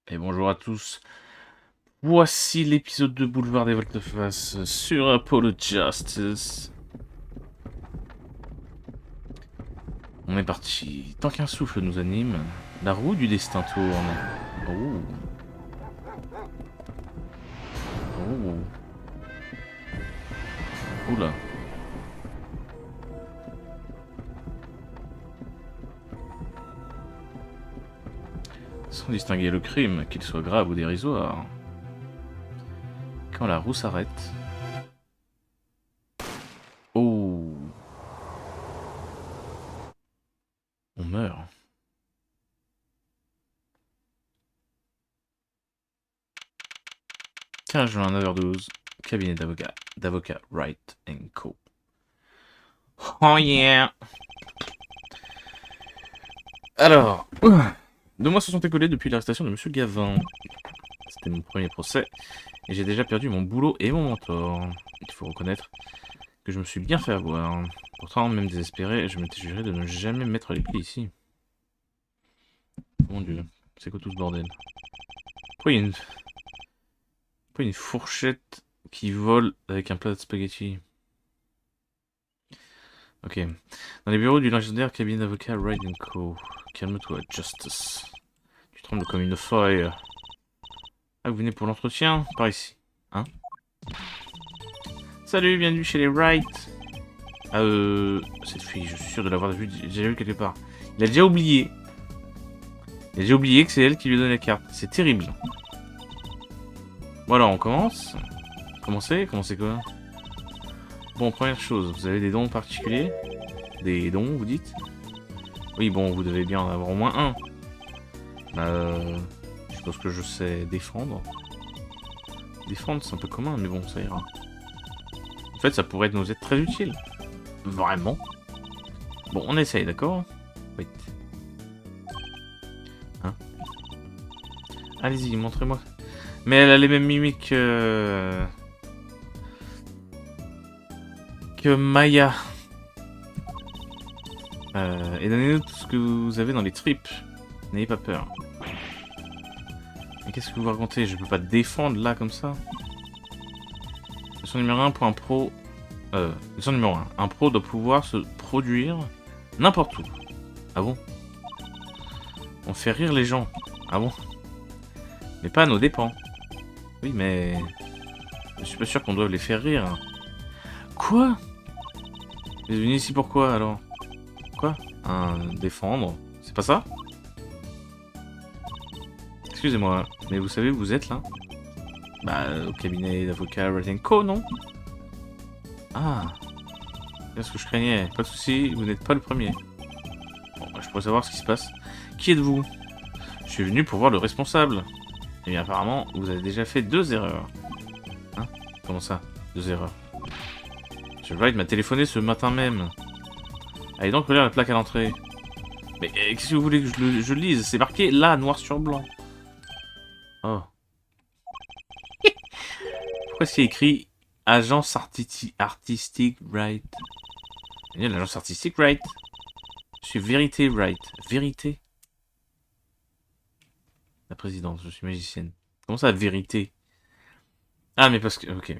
Et bonjour à tous. Voici l'épisode de Boulevard des Volte-Face sur Apollo Justice. On est parti. Tant qu'un souffle nous anime, la roue du destin tourne. Oh. Oh. Oula. Sans distinguer le crime, qu'il soit grave ou dérisoire. Quand la roue s'arrête. Oh. On meurt. Tiens, j'ai un overdose. Cabinet d'avocat Wright Co. Oh yeah. Alors, 2 mois se sont écoulés depuis l'arrestation de Monsieur Gavin. C'était mon premier procès, et j'ai déjà perdu mon boulot et mon mentor. Il faut reconnaître que je me suis bien fait avoir. Pourtant, même désespéré, je m'étais juré de ne jamais mettre les pieds ici. Mon dieu, c'est quoi tout ce bordel? Pourquoi il y a une fourchette qui vole avec un plat de spaghetti? Ok. Dans les bureaux du légendaire cabinet d'avocat Wright Co. Calme-toi, Justice. Tu trembles comme une feuille. Ah, vous venez pour l'entretien? Par ici. Hein? Salut, bienvenue chez les Wright. Ah, cette fille, je suis sûr de l'avoir déjà vue quelque part. Il a déjà oublié. Il a déjà oublié que c'est elle qui lui a donné la carte. C'est terrible. Bon alors, on commence. Commencez quoi? Bon, première chose, vous avez des dons particuliers? Des dons, vous dites? Oui, bon, vous devez bien en avoir au moins un. Je suppose que je sais défendre. Défendre, c'est un peu commun, mais bon, ça ira. En fait, ça pourrait nous être très utile. Vraiment. Bon, on essaye, d'accord? Wait. Hein? Allez-y, montrez-moi. Mais elle a les mêmes mimiques que Maya. Et donnez-nous tout ce que vous avez dans les tripes. N'ayez pas peur. Mais qu'est-ce que vous racontez? Je peux pas te défendre là comme ça. Leçon numéro 1 pour un pro. Leçon numéro 1. Un pro doit pouvoir se produire n'importe où. Ah bon? On fait rire les gens. Ah bon? Mais pas à nos dépens. Oui, mais... Je suis pas sûr qu'on doive les faire rire. Quoi? Vous êtes venu ici pourquoi alors? Quoi? Défendre? C'est pas ça? Excusez-moi, mais vous savez où vous êtes là? Bah, au cabinet d'avocat Wright Co, non? Ah, c'est ce que je craignais. Pas de soucis, vous n'êtes pas le premier. Bon, bah, je pourrais savoir ce qui se passe. Qui êtes-vous? Je suis venu pour voir le responsable. Et bien apparemment, vous avez déjà fait 2 erreurs. Hein? Comment ça? 2 erreurs. Monsieur Wright m'a téléphoné ce matin même. Allez donc relire la plaque à l'entrée. Mais qu'est-ce que vous voulez que je lise? C'est marqué là, noir sur blanc. Oh. Pourquoi c'est écrit agence artistique Wright? Il y a l'agence artistique Wright. Je suis Vérité Wright. Vérité? La présidence, je suis magicienne. Comment ça, Vérité? Ah, mais parce que... Ok.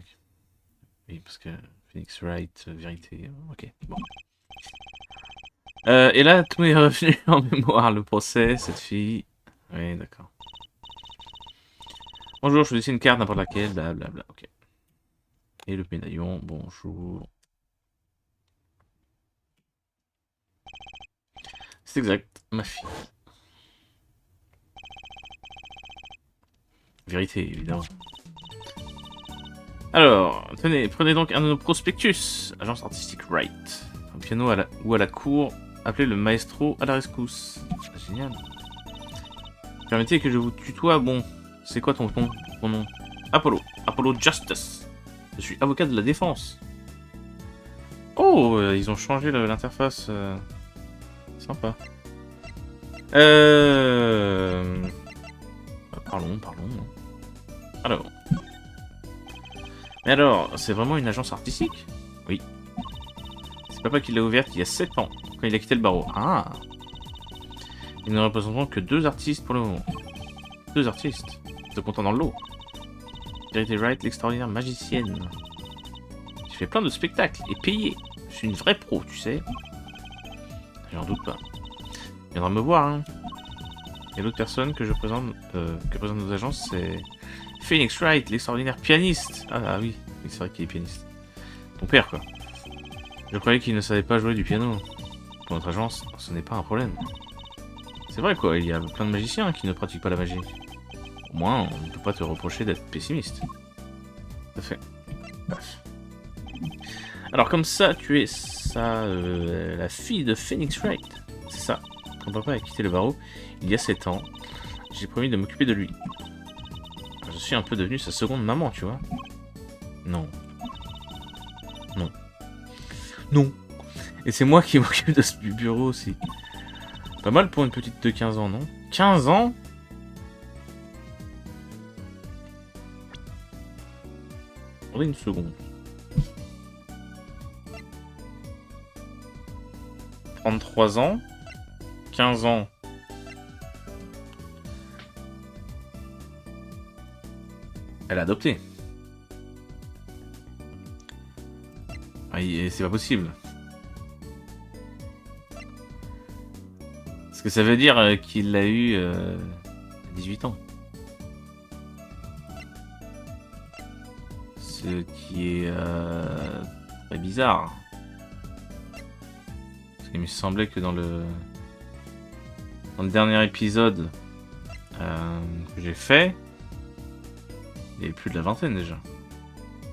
Oui, parce que Phoenix Wright, Vérité... Ok, bon. Et là, tout est revenu en mémoire. Le procès, cette fille... Oui, d'accord. Bonjour, je vous dessine une carte, n'importe laquelle, blablabla, ok. Et le médaillon, bonjour. C'est exact, ma fille. Vérité, évidemment. Alors, tenez, prenez donc un de nos prospectus. Agence artistique Wright. Un piano ou à la cour, appelez le maestro à la rescousse. Génial. Permettez que je vous tutoie, bon. C'est quoi ton nom? Apollo. Apollo Justice. Je suis avocat de la défense. Oh, ils ont changé l'interface. Sympa. Parlons. Alors. Mais alors, c'est vraiment une agence artistique? Oui. C'est papa qui l'a ouverte il y a 7 ans, quand il a quitté le barreau. Ah. Ils ne représenteront que 2 artistes pour le moment. 2 artistes se comptant dans le lot. Verity Wright, l'extraordinaire magicienne. J'ai fait plein de spectacles et payé. Je suis une vraie pro, tu sais. J'en doute pas. Il viendra me voir, hein. Et l'autre personne que je présente, que présente nos agences, c'est Phoenix Wright, l'extraordinaire pianiste. Ah oui, c'est vrai qu'il est pianiste. Ton père, quoi. Je croyais qu'il ne savait pas jouer du piano. Pour notre agence, ce n'est pas un problème. C'est vrai, quoi, il y a plein de magiciens qui ne pratiquent pas la magie. Au moins, on ne peut pas te reprocher d'être pessimiste. Tout à fait. Bref. Alors, comme ça, tu es la fille de Phoenix Wright. C'est ça. Ton papa a quitté le barreau il y a 7 ans. J'ai promis de m'occuper de lui. Je suis un peu devenue sa seconde maman, tu vois. Non. Non. Non. Et c'est moi qui m'occupe de ce bureau aussi. Pas mal pour une petite de 15 ans, non? 15 ans? Attendez une seconde. 33 ans? 15 ans? Elle a adopté. Ah, c'est pas possible. Est-ce que ça veut dire qu'il l'a eu à 18 ans? Ce qui est très bizarre. Parce qu'il me semblait que dans le dernier épisode que j'ai fait, il y avait plus de la vingtaine déjà.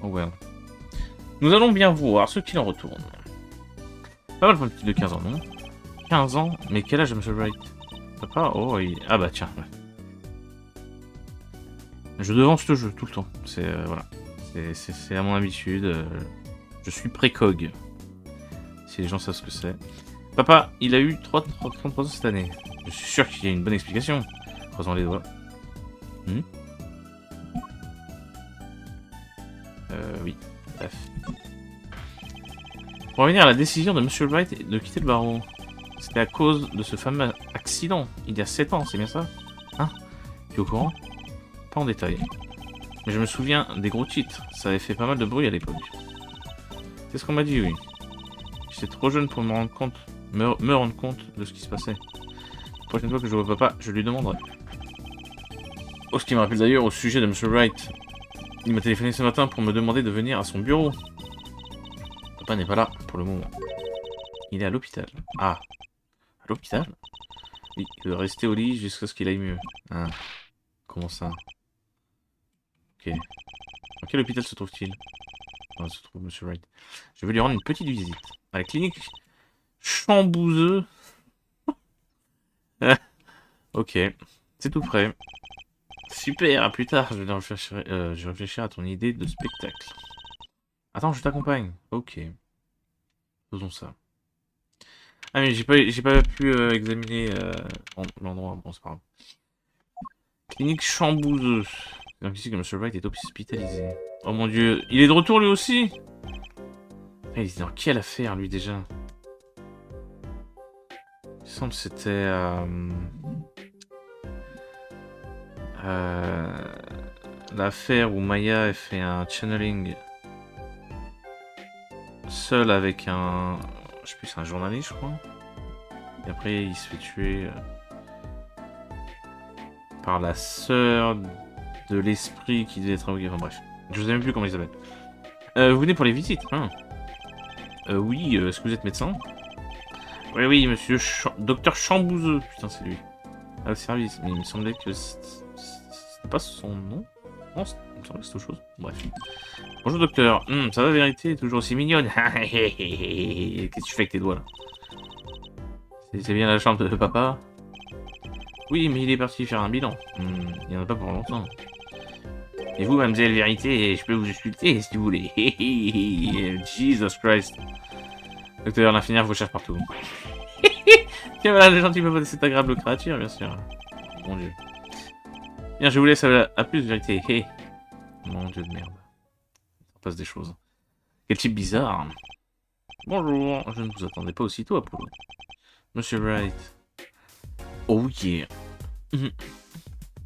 Oh well. Nous allons bien voir ce qu'il en retourne. Pas mal pour une petite de 15 ans, non? 15 ans? Mais quel âge, Monsieur Wright? Papa? Oh, ah bah tiens, ouais. Je devance le jeu tout le temps. C'est voilà. C'est à mon habitude. Je suis précog. Si les gens savent ce que c'est. Papa, il a eu 33 ans cette année. Je suis sûr qu'il y a une bonne explication. Croisons les doigts. Oui. Bref. Pour revenir à la décision de Monsieur Wright de quitter le barreau. C'était à cause de ce fameux accident, il y a 7 ans, c'est bien ça? Hein? Tu es au courant? Pas en détail. Mais je me souviens des gros titres, ça avait fait pas mal de bruit à l'époque. C'est ce qu'on m'a dit, oui. J'étais trop jeune pour me rendre compte de ce qui se passait. La prochaine fois que je vois papa, je lui demanderai. Oh, ce qui me rappelle d'ailleurs au sujet de Monsieur Wright. Il m'a téléphoné ce matin pour me demander de venir à son bureau. Papa n'est pas là pour le moment. Il est à l'hôpital. Ah. À l'hôpital? Oui, il doit rester au lit jusqu'à ce qu'il aille mieux. Ah. Comment ça? Ok. Dans quel hôpital se trouve-t-il? Où se trouve Monsieur Wright? Je vais lui rendre une petite visite. À la clinique Chambouzeux. Ok. C'est tout prêt. Super, à plus tard. Je vais réfléchir à ton idée de spectacle. Attends, je t'accompagne. Ok. Faisons ça. Ah mais j'ai pas pu examiner l'endroit. Bon, c'est pas grave. Clinique Chambouzeux. C'est donc ici que Monsieur Wright est hospitalisé. Oh mon dieu, il est de retour lui aussi? Il est dans quelle affaire lui déjà? Il me semble que c'était l'affaire où Maya a fait un channeling seul avec un... Je sais plus, c'est un journaliste je crois. Et après il se fait tuer par la sœur de l'esprit qui devait être invoqué. Enfin bref, je sais même plus comment il s'appelle. Vous venez pour les visites, hein? Oui, est-ce que vous êtes médecin? Oui, oui, monsieur Docteur Chambouzeux. Putain, c'est lui. Ah, au service. Mais il me semblait que c'était pas son nom. Non, il me semblait que c'était autre chose. Bref. Bonjour, docteur. Ça va, vérité? Toujours aussi mignonne. Qu'est-ce que tu fais avec tes doigts, là? C'est bien la chambre de papa? Oui, mais il est parti faire un bilan. Il n'y en a pas pour longtemps. Et vous, mademoiselle Vérité, je peux vous ausculter si vous voulez. Jesus Christ. Docteur, l'infirmière vous cherche partout. Tiens, voilà le gentil papa de cette agréable créature, bien sûr. Mon dieu. Bien, je vous laisse à plus, Vérité. Hey. Mon dieu de merde. Ça passe des choses. Quel type bizarre. Bonjour, je ne vous attendais pas aussitôt, Apollo. Monsieur Wright. Oh yeah.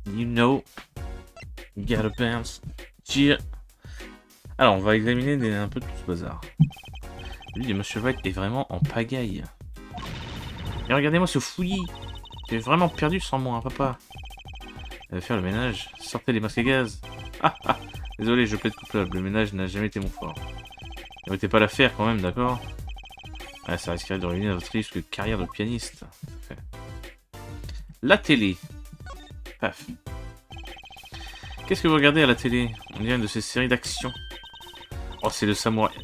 You know. Gotta bounce. Cheer. Alors, on va examiner un peu tout ce bazar. Lui, Monsieur White est vraiment en pagaille. Et regardez-moi ce fouillis. J'ai vraiment perdu sans moi, hein, papa. Faire le ménage. Sortez les masques à gaz. Ah ah. Désolé, je plaide coupable. Le ménage n'a jamais été mon fort. Ne mettez pas l'affaire quand même, d'accord? Ah, ça risquerait de ruiner votre risque carrière de pianiste. La télé. Paf. Qu'est-ce que vous regardez à la télé? On dirait une de ces séries d'action. Oh, c'est le samouraï.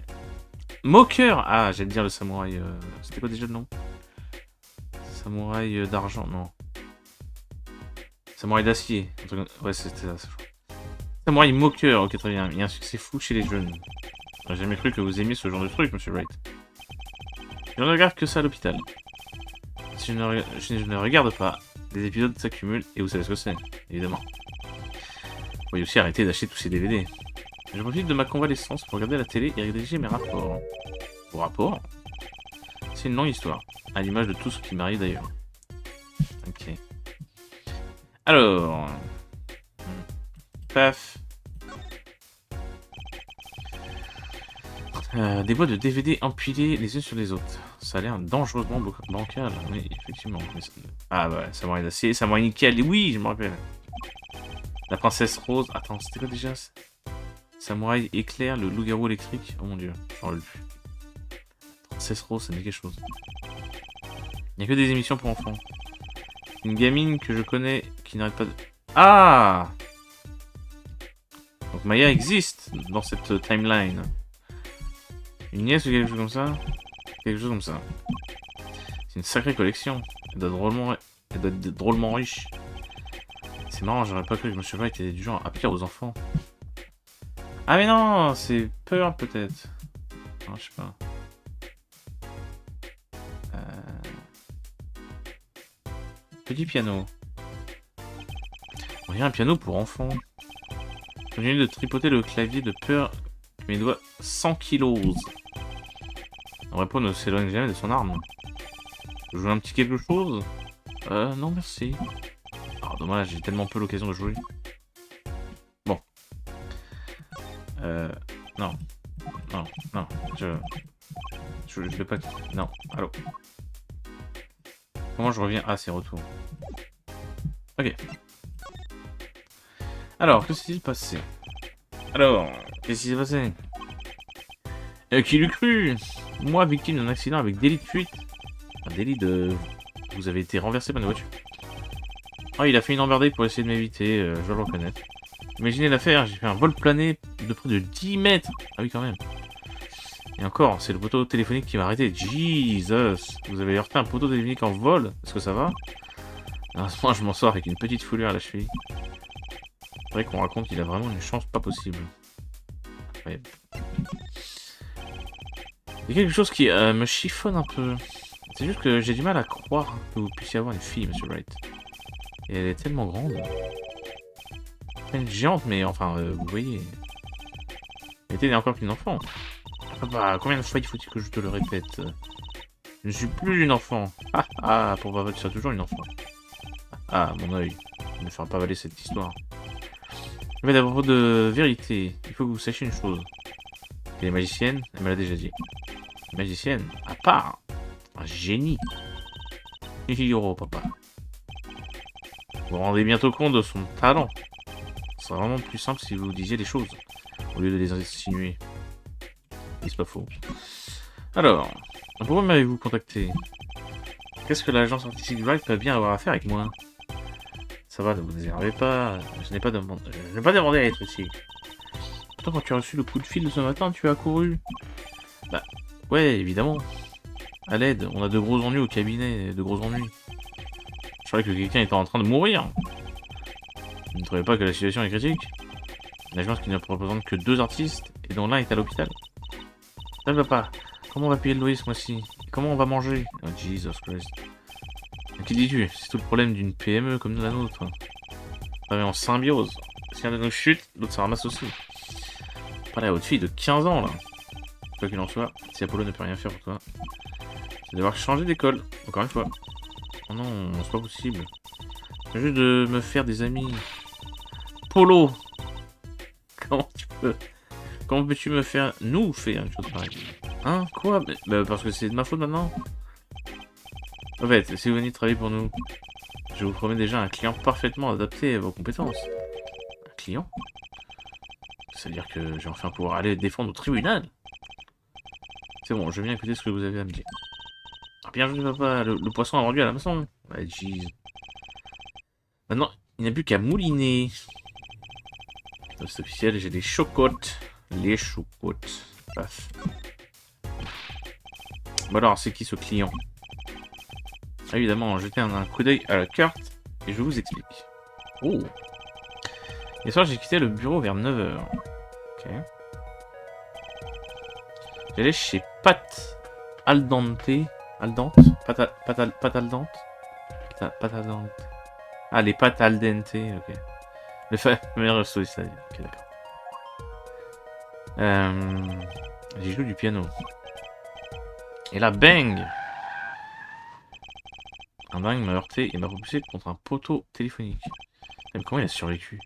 Moqueur. Ah, j'allais dire le samouraï. C'était quoi déjà le nom? Samouraï d'argent, non. Samouraï d'acier. Ouais, c'était ça. Samouraï moqueur. Ok, très bien. Il y a un succès fou chez les jeunes. J'ai jamais cru que vous aimiez ce genre de truc, Monsieur Wright. Je ne regarde que ça à l'hôpital. Si je ne regarde pas, les épisodes s'accumulent et vous savez ce que c'est, évidemment. Vous pouvez aussi arrêter d'acheter tous ces DVD. Je profite de ma convalescence pour regarder la télé et rédiger mes rapports. Vos rapports? C'est une longue histoire, à l'image de tout ce qui m'arrive d'ailleurs. Ok. Alors... Paf. Des boîtes de DVD empilées les unes sur les autres. Ça a l'air dangereusement bancal. Oui, effectivement. Ah ouais, Samouraï d'acier, Samouraï nickel. Oui, je me rappelle. La princesse rose. Attends, c'était quoi déjà? Samouraï éclair, le loup-garou électrique. Oh mon dieu, j'en rappelle plus. Princesse rose, ça me dit quelque chose. Il n'y a que des émissions pour enfants. Une gamine que je connais qui n'arrête pas de... Ah! Donc Maya existe dans cette timeline. Une nièce ou quelque chose comme ça? Quelque chose comme ça. C'est une sacrée collection. Elle doit être drôlement riche. C'est marrant, j'aurais pas cru que Monsieur White était du genre à pire aux enfants. Ah mais non, c'est peur peut-être. Non, je sais pas. Petit piano. On dirait un piano pour enfants. Continue de tripoter le clavier de peur que mes doigts 100 kilos. En réponse, ne s'éloigne jamais de son arme. Je joue un petit quelque chose? Non merci. Ah dommage, j'ai tellement peu l'occasion de jouer. Bon. Non. Non, non, je vais pas... Non, allô. Comment je reviens? Ah, c'est retour. Ok. Alors, que s'est-il passé? Alors, qu'est-ce qui s'est passé? Qui l'eût cru? Moi, victime d'un accident avec délit de fuite. Un délit de... Vous avez été renversé par une voiture. Oh, il a fait une embardée pour essayer de m'éviter, je dois le reconnaître. Imaginez l'affaire, j'ai fait un vol plané de près de 10 mètres. Ah oui, quand même. Et encore, c'est le poteau téléphonique qui m'a arrêté. Jesus! Vous avez heurté un poteau téléphonique en vol? Est-ce que ça va? Moi, je m'en sors avec une petite foulure à la cheville. C'est vrai qu'on raconte qu'il a vraiment une chance pas possible. Ouais. Il y a quelque chose qui me chiffonne un peu. C'est juste que j'ai du mal à croire que vous puissiez avoir une fille, Monsieur Wright. Et elle est tellement grande. Elle est géante, mais enfin, vous voyez. Elle était encore qu'une enfant. Ah bah, combien de fois il faut-il que je te le répète? Je ne suis plus une enfant. Ah ah, pour Bavat, tu seras toujours une enfant. Ah, mon œil. Il ne fera pas valer cette histoire. Mais à propos de vérité, il faut que vous sachiez une chose. Elle est magicienne, elle me l'a déjà dit. Magicienne, à part un génie. Hiro, papa. Vous vous rendez bientôt compte de son talent. Ce serait vraiment plus simple si vous disiez les choses, au lieu de les insinuer. Et c'est pas faux. Alors, pourquoi m'avez-vous contacté? Qu'est-ce que l'agence artistique Wright peut bien avoir à faire avec moi? Ça va, ne vous énervez pas. Je n'ai pas demandé à être ici. Pourtant, quand tu as reçu le coup de fil de ce matin, tu as couru. Bah, ouais, évidemment. À l'aide, on a de gros ennuis au cabinet, de gros ennuis. Je croyais que quelqu'un était en train de mourir. Vous ne trouvez pas que la situation est critique? Une agence qui ne représente que 2 artistes et dont l'un est à l'hôpital. Ça ne va pas. Comment on va payer le loyer ce mois-ci? Comment on va manger? Oh, Jesus Christ. Qui dis-tu? C'est tout le problème d'une PME comme la nôtre. On travaille en symbiose. Si un de nous chute, l'autre se ramasse aussi. Pas la haute fille de 15 ans là. Quoi qu'il en soit, si Apollo ne peut rien faire pour toi, tu vas devoir changer d'école, encore une fois. Oh non, c'est pas possible. Juste de me faire des amis. Polo. Comment tu peux... Comment peux-tu me faire... Nous faire une chose pareille? Hein? Quoi? Bah, parce que c'est de ma faute maintenant? En fait, si vous venez travailler pour nous, je vous promets déjà un client parfaitement adapté à vos compétences. Un client? C'est-à-dire que j'ai enfin pouvoir aller défendre au tribunal? C'est bon, je viens écouter ce que vous avez à me dire. Ah, bien joué, papa, le poisson a rendu à l'hameçon. Ouais, jeez. Maintenant, il n'y a plus qu'à mouliner. C'est officiel, j'ai des chocottes. Les chocottes. Paf. Bon alors, c'est qui ce client? Ah, évidemment, jetez un coup d'œil à la carte et je vous explique. Oh. Hier soir, j'ai quitté le bureau vers 9 h. Ok. J'allais chez Pat Aldante. Aldante? Pat Aldante? Pat Aldante. Ah, les pâtes al dente, ok. Le meilleur resto italien. Ok, d'accord. J'y joue du piano. Et là, bang! Un dingue m'a heurté et m'a repoussé contre un poteau téléphonique. Mais comment il a survécu?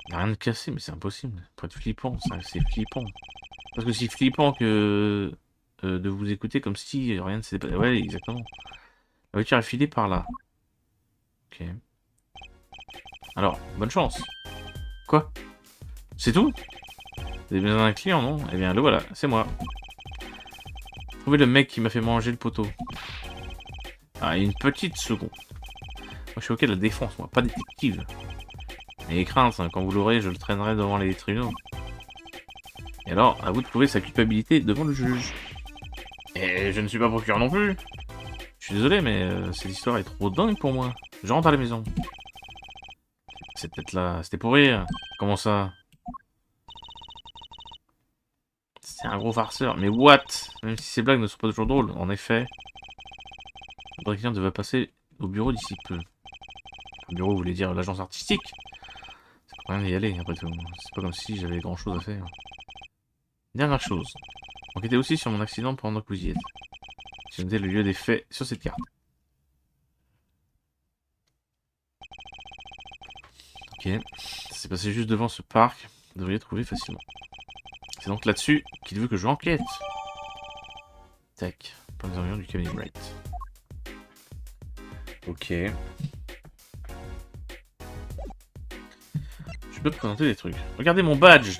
Il n'a rien de cassé, mais c'est impossible. Pour être flippant, c'est flippant. Parce que c'est flippant que de vous écouter comme si rien ne s'était passé. Ouais, exactement. La voiture est filée par là. Ok. Alors, bonne chance. Quoi? C'est tout? Vous avez besoin d'un client, non? Eh bien, le voilà, c'est moi. Trouvez le mec qui m'a fait manger le poteau. Ah, une petite seconde. Moi, je suis ok de la défense, moi, pas détective. Mais crainte, hein, quand vous l'aurez, je le traînerai devant les tribunaux. Et alors, à vous de prouver sa culpabilité devant le juge. Et je ne suis pas procureur non plus. Je suis désolé, mais cette histoire est trop dingue pour moi. Je rentre à la maison. C'est peut-être là... C'était pour rire. Comment ça? C'est un gros farceur. Mais what? Même si ces blagues ne sont pas toujours drôles, en effet. Le client devait passer au bureau d'ici peu. Le bureau voulait dire l'agence artistique. C'est pas rien d'y aller, après tout. C'est pas comme si j'avais grand chose à faire. Dernière chose. Enquêtez aussi sur mon accident pendant que vous y êtes. J'ai noté le lieu des faits sur cette carte. Ok. Ça s'est passé juste devant ce parc. Vous devriez trouver facilement. C'est donc là-dessus qu'il veut que je l'enquête. Tac. Pas les environs du cabinet Wright. Ok. Je peux te présenter des trucs. Regardez mon badge.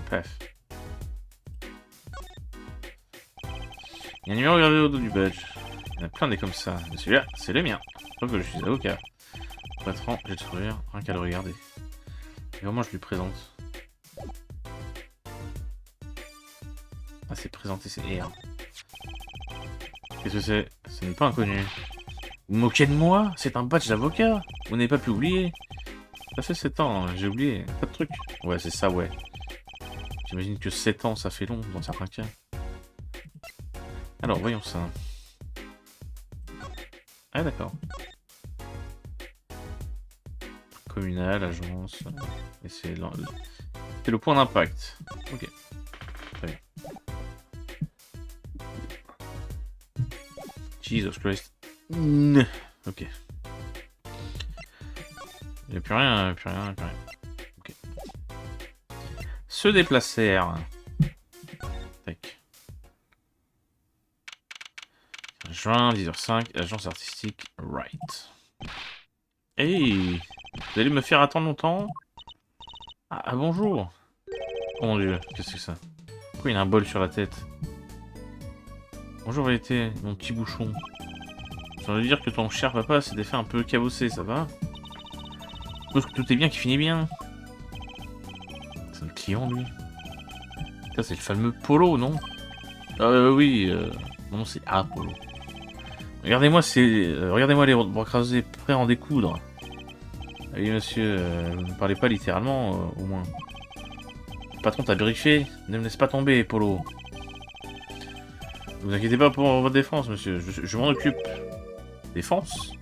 Paf. Il y a un numéro gravé au dos du badge. Il y en a plein des comme ça. Mais celui-là, c'est le mien. Sauf que je suis avocat. Pour être franc, j'ai le sourire, rien qu'à le regarder. Et comment je lui présente? Ah, c'est présenté, c'est R. Qu'est-ce que c'est? Ce n'est pas inconnu. Vous moquez de moi? C'est un badge d'avocat. Vous n'avez pas pu oublier. Ça fait 7 ans, j'ai oublié. Pas de truc. Ouais, c'est ça, ouais. J'imagine que 7 ans, ça fait long dans certains cas. Alors, voyons ça. Ah, d'accord. Communal, agence. Et c'est le point d'impact. Ok. Très bien. Jesus Christ. Ok. Il n'y a plus rien, plus rien, plus rien. Ok. Se déplacèrent. Tac. Juin, 10h05, agence artistique Wright. Hey! Vous allez me faire attendre longtemps? Ah, bonjour! Oh mon dieu, qu'est-ce que c'est ça? Pourquoi il a un bol sur la tête? Bonjour, Vérité, mon petit bouchon. Ça veut dire que ton cher papa s'était fait un peu cabosser, ça va? Je suppose que tout est bien qui finit bien. C'est un client, lui. Ça, c'est le fameux Polo, non? Oui, mon nom c'est Apollo. Regardez-moi regardez-moi les bras crasés, prêts à en découdre. Ah oui, monsieur, vous ne parlez pas littéralement, au moins. Le patron t'a briefé, ne me laisse pas tomber, Polo. Ne vous inquiétez pas pour votre défense, monsieur, je m'en occupe. Défense?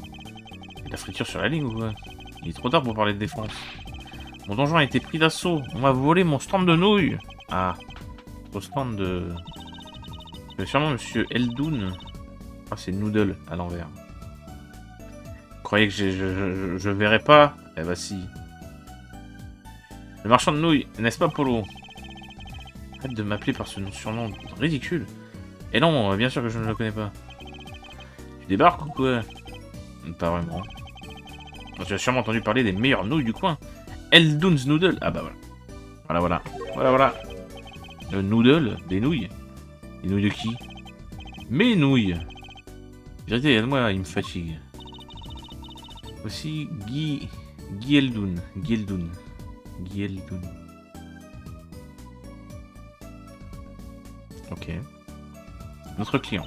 Il y a de la friture sur la ligne ou quoi? Il est trop tard pour parler de défense. Mon donjon a été pris d'assaut, on m'a volé mon stand de nouilles. Ah, au stand de... Sûrement Monsieur Eldoun. Ah, c'est Noodle à l'envers. Vous croyez que je verrai pas? Eh bah si. Le marchand de nouilles, n'est-ce pas, Polo? Arrête de m'appeler par ce surnom ridicule. Et non, bien sûr que je ne le connais pas. Tu débarques ou quoi? Pas vraiment. Tu as sûrement entendu parler des meilleures nouilles du coin. Eldoun's Noodle. Ah bah voilà. Voilà. Le noodle, des nouilles. Des nouilles de qui? Mes nouilles. Vérité, aide-moi, il me fatigue. Aussi, Guy Eldoun. Ok. Notre client.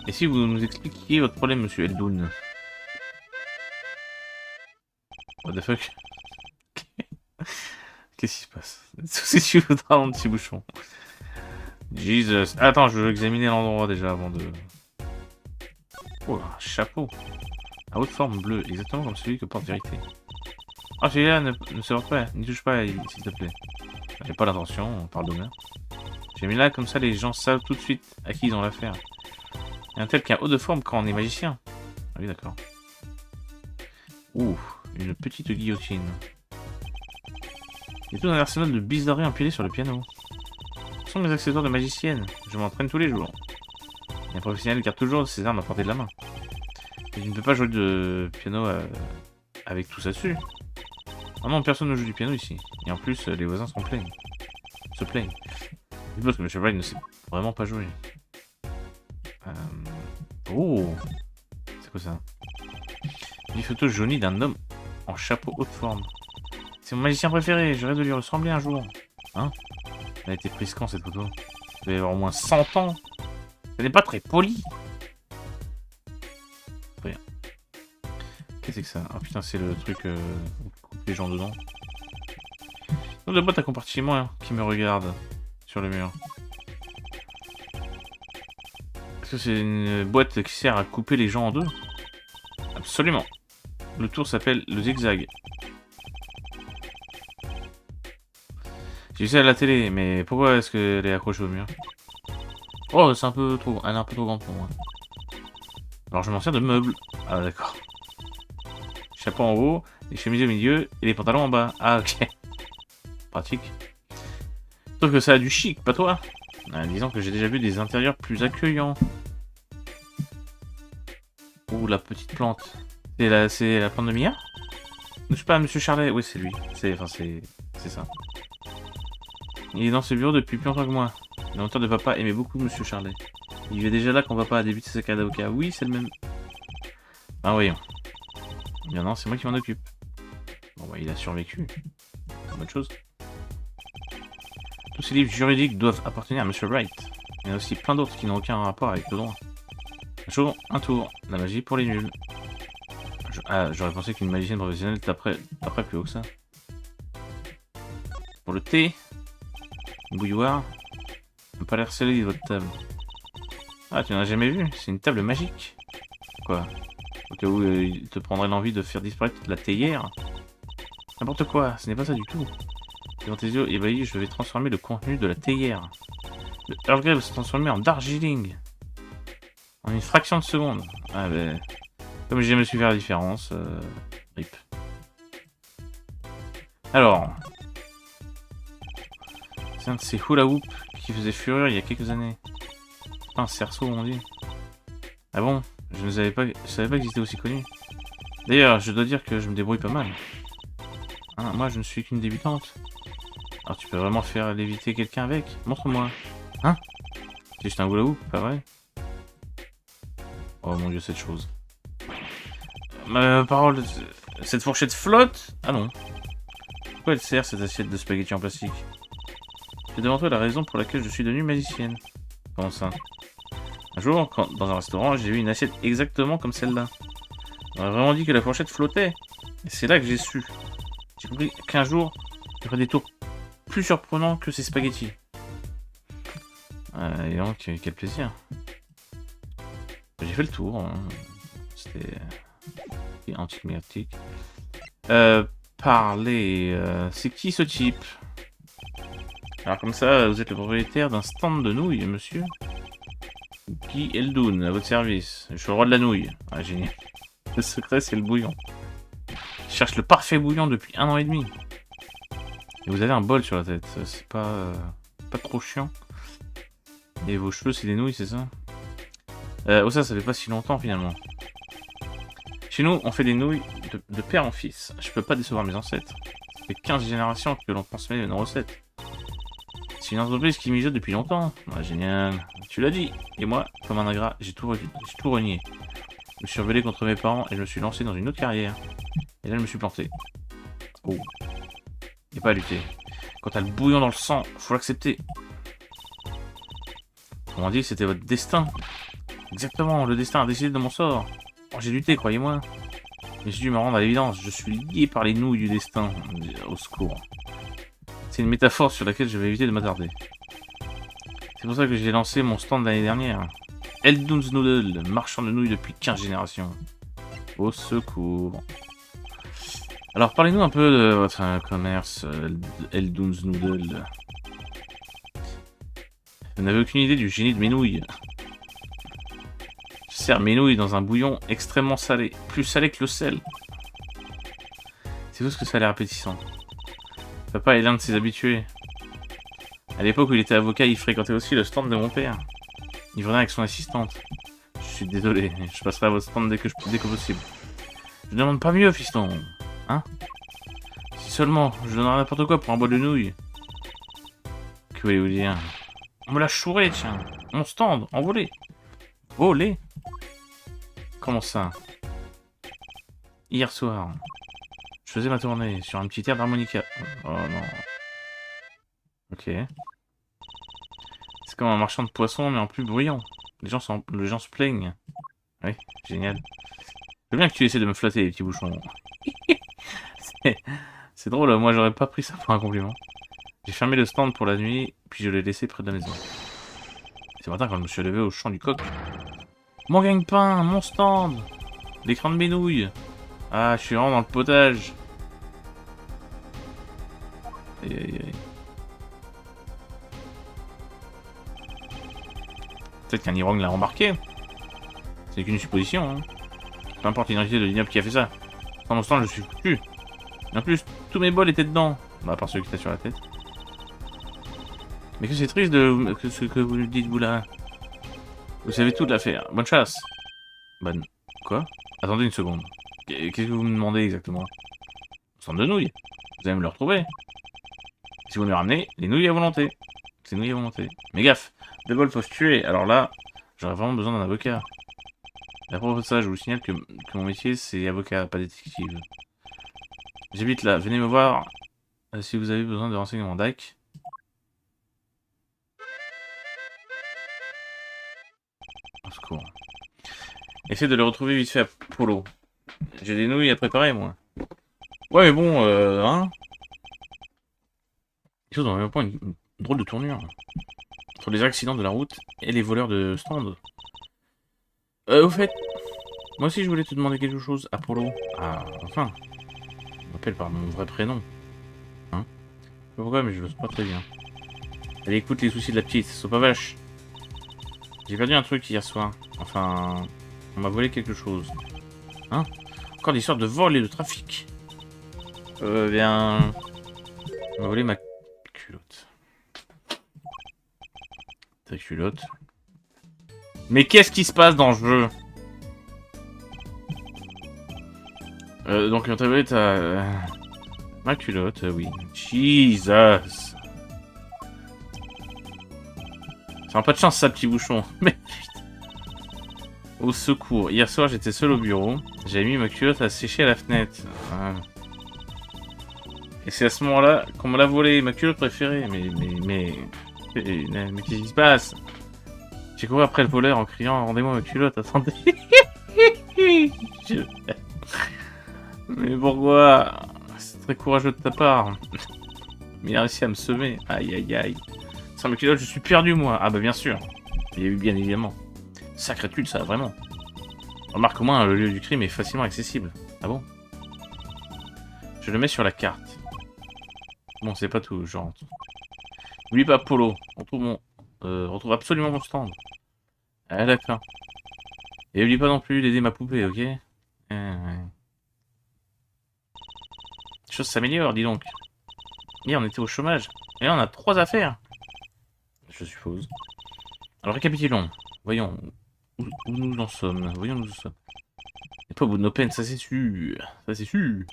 Et si vous nous expliquiez votre problème, monsieur Eldoun? What the fuck? Qu'est-ce qui se passe? Si tu voudras un petit bouchon. Jesus. Attends, je veux examiner l'endroit déjà avant de... Oh, un chapeau. À haute forme bleue, exactement comme celui que porte Vérité. Ah, celui-là ne se voit pas, n'y touche pas, s'il te plaît. J'ai pas l'intention, pardonne. J'ai mis là, comme ça les gens savent tout de suite à qui ils ont l'affaire. Il y a un tel qui a haut de forme quand on est magicien. Ah oui, d'accord. Ouh, une petite guillotine. Il y a tout un arsenal de bizarreries empilées sur le piano. Ce sont mes accessoires de magicienne. Je m'entraîne tous les jours. Un professionnel garde toujours ses armes à portée de la main. Et tu ne peux pas jouer de piano avec tout ça dessus. Ah non, personne ne joue du piano ici. Et en plus, les voisins se plaignent. Je suppose que M. Wright ne sait vraiment pas jouer. Oh, c'est quoi ça? Une photo jaunie d'un homme en chapeau haute forme. C'est mon magicien préféré, je rêve de lui ressembler un jour. Hein? Elle a été prise quand cette photo? Elle doit y avoir au moins 100 ans. Ce n'est pas très poli. Rien. Qu'est-ce que c'est que ça? Ah putain, c'est le truc où coupe les gens dedans. Donc la boîte à compartiment hein, qui me regarde sur le mur. Est-ce que c'est une boîte qui sert à couper les gens en deux? Absolument. Le tour s'appelle le zigzag. J'ai vu ça à la télé, mais pourquoi est-ce qu'elle est accrochée au mur? Oh, c'est un peu trop... Elle est un peu trop grande pour moi. Alors je m'en sers de meuble. Ah d'accord. Chapeau en haut, les chemises au milieu et les pantalons en bas. Ah ok. Pratique. Sauf que ça a du chic, pas toi? Disons que j'ai déjà vu des intérieurs plus accueillants. Ouh, la petite plante. C'est la plante de Mia? Je sais pas, Monsieur Charlet. Oui, c'est lui. C'est ça. Il est dans ce bureau depuis plus longtemps que moi. L'inventeur de papa aimait beaucoup Monsieur Charlet. Il vivait déjà là quand papa a débuté sa carrière d'avocat. Oui, c'est le même. Ah, voyons. Bien non, c'est moi qui m'en occupe. Bon, bah, il a survécu. Bonne chose. Tous ces livres juridiques doivent appartenir à Monsieur Wright. Il y en a aussi plein d'autres qui n'ont aucun rapport avec le droit. Un tour. La magie pour les nuls. J'aurais pensé qu'une magicienne professionnelle taperait plus haut que ça. Pour le thé. Une bouilloire. Ça n'a pas l'air solide votre table. Ah, tu n'en as jamais vu? C'est une table magique. Quoi? Au cas où il te prendrait l'envie de faire disparaître la théière? N'importe quoi, ce n'est pas ça du tout. Devant tes yeux ébahis, je vais transformer le contenu de la théière. Le Earl Grey va se transformer en Darjeeling. En une fraction de seconde. Ah ben... Comme j'ai jamais su faire la différence, rip. Alors... C'est un de ces hula hoop qui faisait fureur il y a quelques années. Un cerceau, on dit. Ah bon? Je savais pas qu'ils étaient aussi connus. D'ailleurs, je dois dire que je me débrouille pas mal. Hein, moi, je ne suis qu'une débutante. Alors, tu peux vraiment faire léviter quelqu'un avec? Montre-moi. Hein? C'est juste un hula hoop, pas vrai? Oh mon dieu, cette chose. Ma parole, cette fourchette flotte? Ah non. Pourquoi elle sert cette assiette de spaghettis en plastique? J'ai devant toi la raison pour laquelle je suis devenue magicienne. Comment ça? Un jour, dans un restaurant, j'ai vu une assiette exactement comme celle-là. On a vraiment dit que la fourchette flottait. Et c'est là que j'ai su. J'ai compris qu'un jour, il y aurait des tours plus surprenants que ces spaghettis. Et donc, quel plaisir. J'ai fait le tour. Hein. C'était anticlimatique. Parler. C'est qui ce type? Alors comme ça, vous êtes le propriétaire d'un stand de nouilles, monsieur? Guy Eldoun, à votre service. Je suis le roi de la nouille. Ah, génial. Le secret, c'est le bouillon. Je cherche le parfait bouillon depuis 1 an et demi. Et vous avez un bol sur la tête. C'est pas trop chiant. Et vos cheveux, c'est des nouilles, c'est ça? Oh, ça fait pas si longtemps, finalement. Chez nous, on fait des nouilles de père en fils. Je peux pas décevoir mes ancêtres. Ça fait 15 générations que l'on transmet nos recettes. C'est une entreprise qui mijote depuis longtemps. Ah, génial. Tu l'as dit. Et moi, comme un ingrat, j'ai tout renié. Je me suis rebellé contre mes parents et je me suis lancé dans une autre carrière. Et là, je me suis planté. Oh. Et pas à lutter. Quand t'as le bouillon dans le sang, faut l'accepter. On m'a dit que c'était votre destin. Exactement, le destin a décidé de mon sort. Oh, j'ai lutté, croyez-moi. Mais j'ai dû me rendre à l'évidence. Je suis lié par les nouilles du destin. Au secours. C'est une métaphore sur laquelle je vais éviter de m'attarder. C'est pour ça que j'ai lancé mon stand l'année dernière. Eldoun's Noodle, marchand de nouilles depuis 15 générations. Au secours. Alors, parlez-nous un peu de votre commerce, Eldoun's Noodle. Vous n'avez aucune idée du génie de mes nouilles. Je sers mes nouilles dans un bouillon extrêmement salé. Plus salé que le sel. C'est tout ce que ça a l'air appétissant. Papa est l'un de ses habitués. À l'époque où il était avocat, il fréquentait aussi le stand de mon père. Il venait avec son assistante. Je suis désolé, je passerai à votre stand dès que possible. Je demande pas mieux, fiston. Hein? Si seulement, je donnerais n'importe quoi pour un bol de nouilles. Que voulez-vous dire? On me l'a chouré, tiens. Mon stand, envolé. Volé? Comment ça? Hier soir, je faisais ma tournée sur un petit air d'harmonica. Oh non. Ok. C'est comme un marchand de poissons, mais en plus bruyant. Les gens se plaignent. Oui, génial. Je veux bien que tu essaies de me flatter, les petits bouchons. C'est drôle, moi j'aurais pas pris ça pour un compliment. J'ai fermé le stand pour la nuit, puis je l'ai laissé près de la maison. Ce matin, quand je me suis levé au chant du coq. Mon gagne-pain, mon stand, l'écran de mes nouilles. Ah, je suis vraiment dans le potage. Aïe aïe aïe. Peut-être qu'un Irogne l'a remarqué. C'est qu'une supposition, hein. Peu importe l'identité de l'ignome qui a fait ça. Sans mon stand, je suis foutu. Et en plus, tous mes bols étaient dedans. Bah, à part ceux qui étaient sur la tête. Mais que c'est triste de ce que vous nous dites, vous là. Vous savez tout de l'affaire. Bonne chasse. Bonne... Quoi? Attendez une seconde. Qu'est-ce que vous me demandez exactement? Stand de nouilles. Vous allez me le retrouver. Si vous me le ramenez, les nouilles à volonté. C'est nouilles à volonté. Mais gaffe, de bol faut se tuer. Alors là, j'aurais vraiment besoin d'un avocat. Et à propos de ça, je vous signale que mon métier, c'est avocat, pas détective. J'habite là. Venez me voir si vous avez besoin de renseignements. DAC. Au secours. Essaye de le retrouver vite fait à Polo. J'ai des nouilles à préparer, moi. Ouais, mais bon, hein. Les choses ont vraiment pas une drôle de tournure. Entre les accidents de la route et les voleurs de stand. Au fait, moi aussi je voulais te demander quelque chose, Apollo. Ah, enfin. Je m'appelle par mon vrai prénom. Hein? Je sais pas pourquoi, mais je le sais pas très bien. Allez, écoute les soucis de la petite, sois pas vache. J'ai perdu un truc hier soir. Enfin, on m'a volé quelque chose. Hein? Encore des histoires de vol et de trafic. Bien... On m'a volé ma culotte. Ta culotte. Mais qu'est-ce qui se passe dans le jeu? Donc on t'a volé ta... ma culotte, oui. Jesus. Ça n'a pas de chance ça, petit bouchon. Mais putain. Au secours. Hier soir, j'étais seul au bureau. J'avais mis ma culotte à sécher à la fenêtre. Ah. Et c'est à ce moment-là qu'on me l'a volé, ma culotte préférée. Mais qu'est-ce qui se passe? J'ai couru après le voleur en criant « Rendez-moi ma culotte, attendez !» Mais pourquoi? C'est très courageux de ta part. Mais il a réussi à me semer. Aïe aïe aïe. Sans ma culotte, je suis perdu moi. Ah bah bien sûr. Il y a eu bien évidemment. Sacré tulle ça, vraiment. Remarque au moins, le lieu du crime est facilement accessible. Ah bon? Je le mets sur la carte. Bon, c'est pas tout, je rentre. N'oublie pas Polo. On retrouve absolument mon stand. Ah d'accord. Et oublie pas non plus d'aider ma poupée, ok? Ouais. Les choses s'améliorent, dis donc. Hier on était au chômage. Et là on a 3 affaires. Je suppose. Alors récapitulons. Voyons où nous en sommes. Voyons où nous en sommes. Et pas au bout de nos peines, ça c'est sûr. Ça c'est sûr.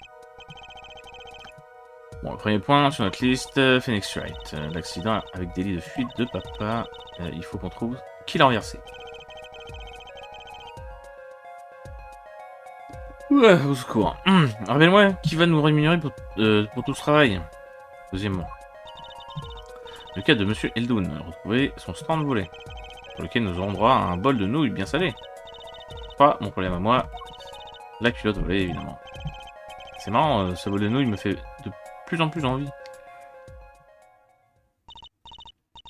Bon, le premier point sur notre liste, Phoenix Wright. L'accident avec délit de fuite de papa. Il faut qu'on trouve qui l'a renversé. Ouais, au secours. Rappelle-moi, qui va nous rémunérer pour tout ce travail? Deuxièmement, le cas de Monsieur Eldoun, retrouver son stand volé, pour lequel nous aurons droit à un bol de nouilles bien salé. Pas mon problème à moi, la culotte volée évidemment. C'est marrant, ce bol de nouilles me fait de plus en plus envie.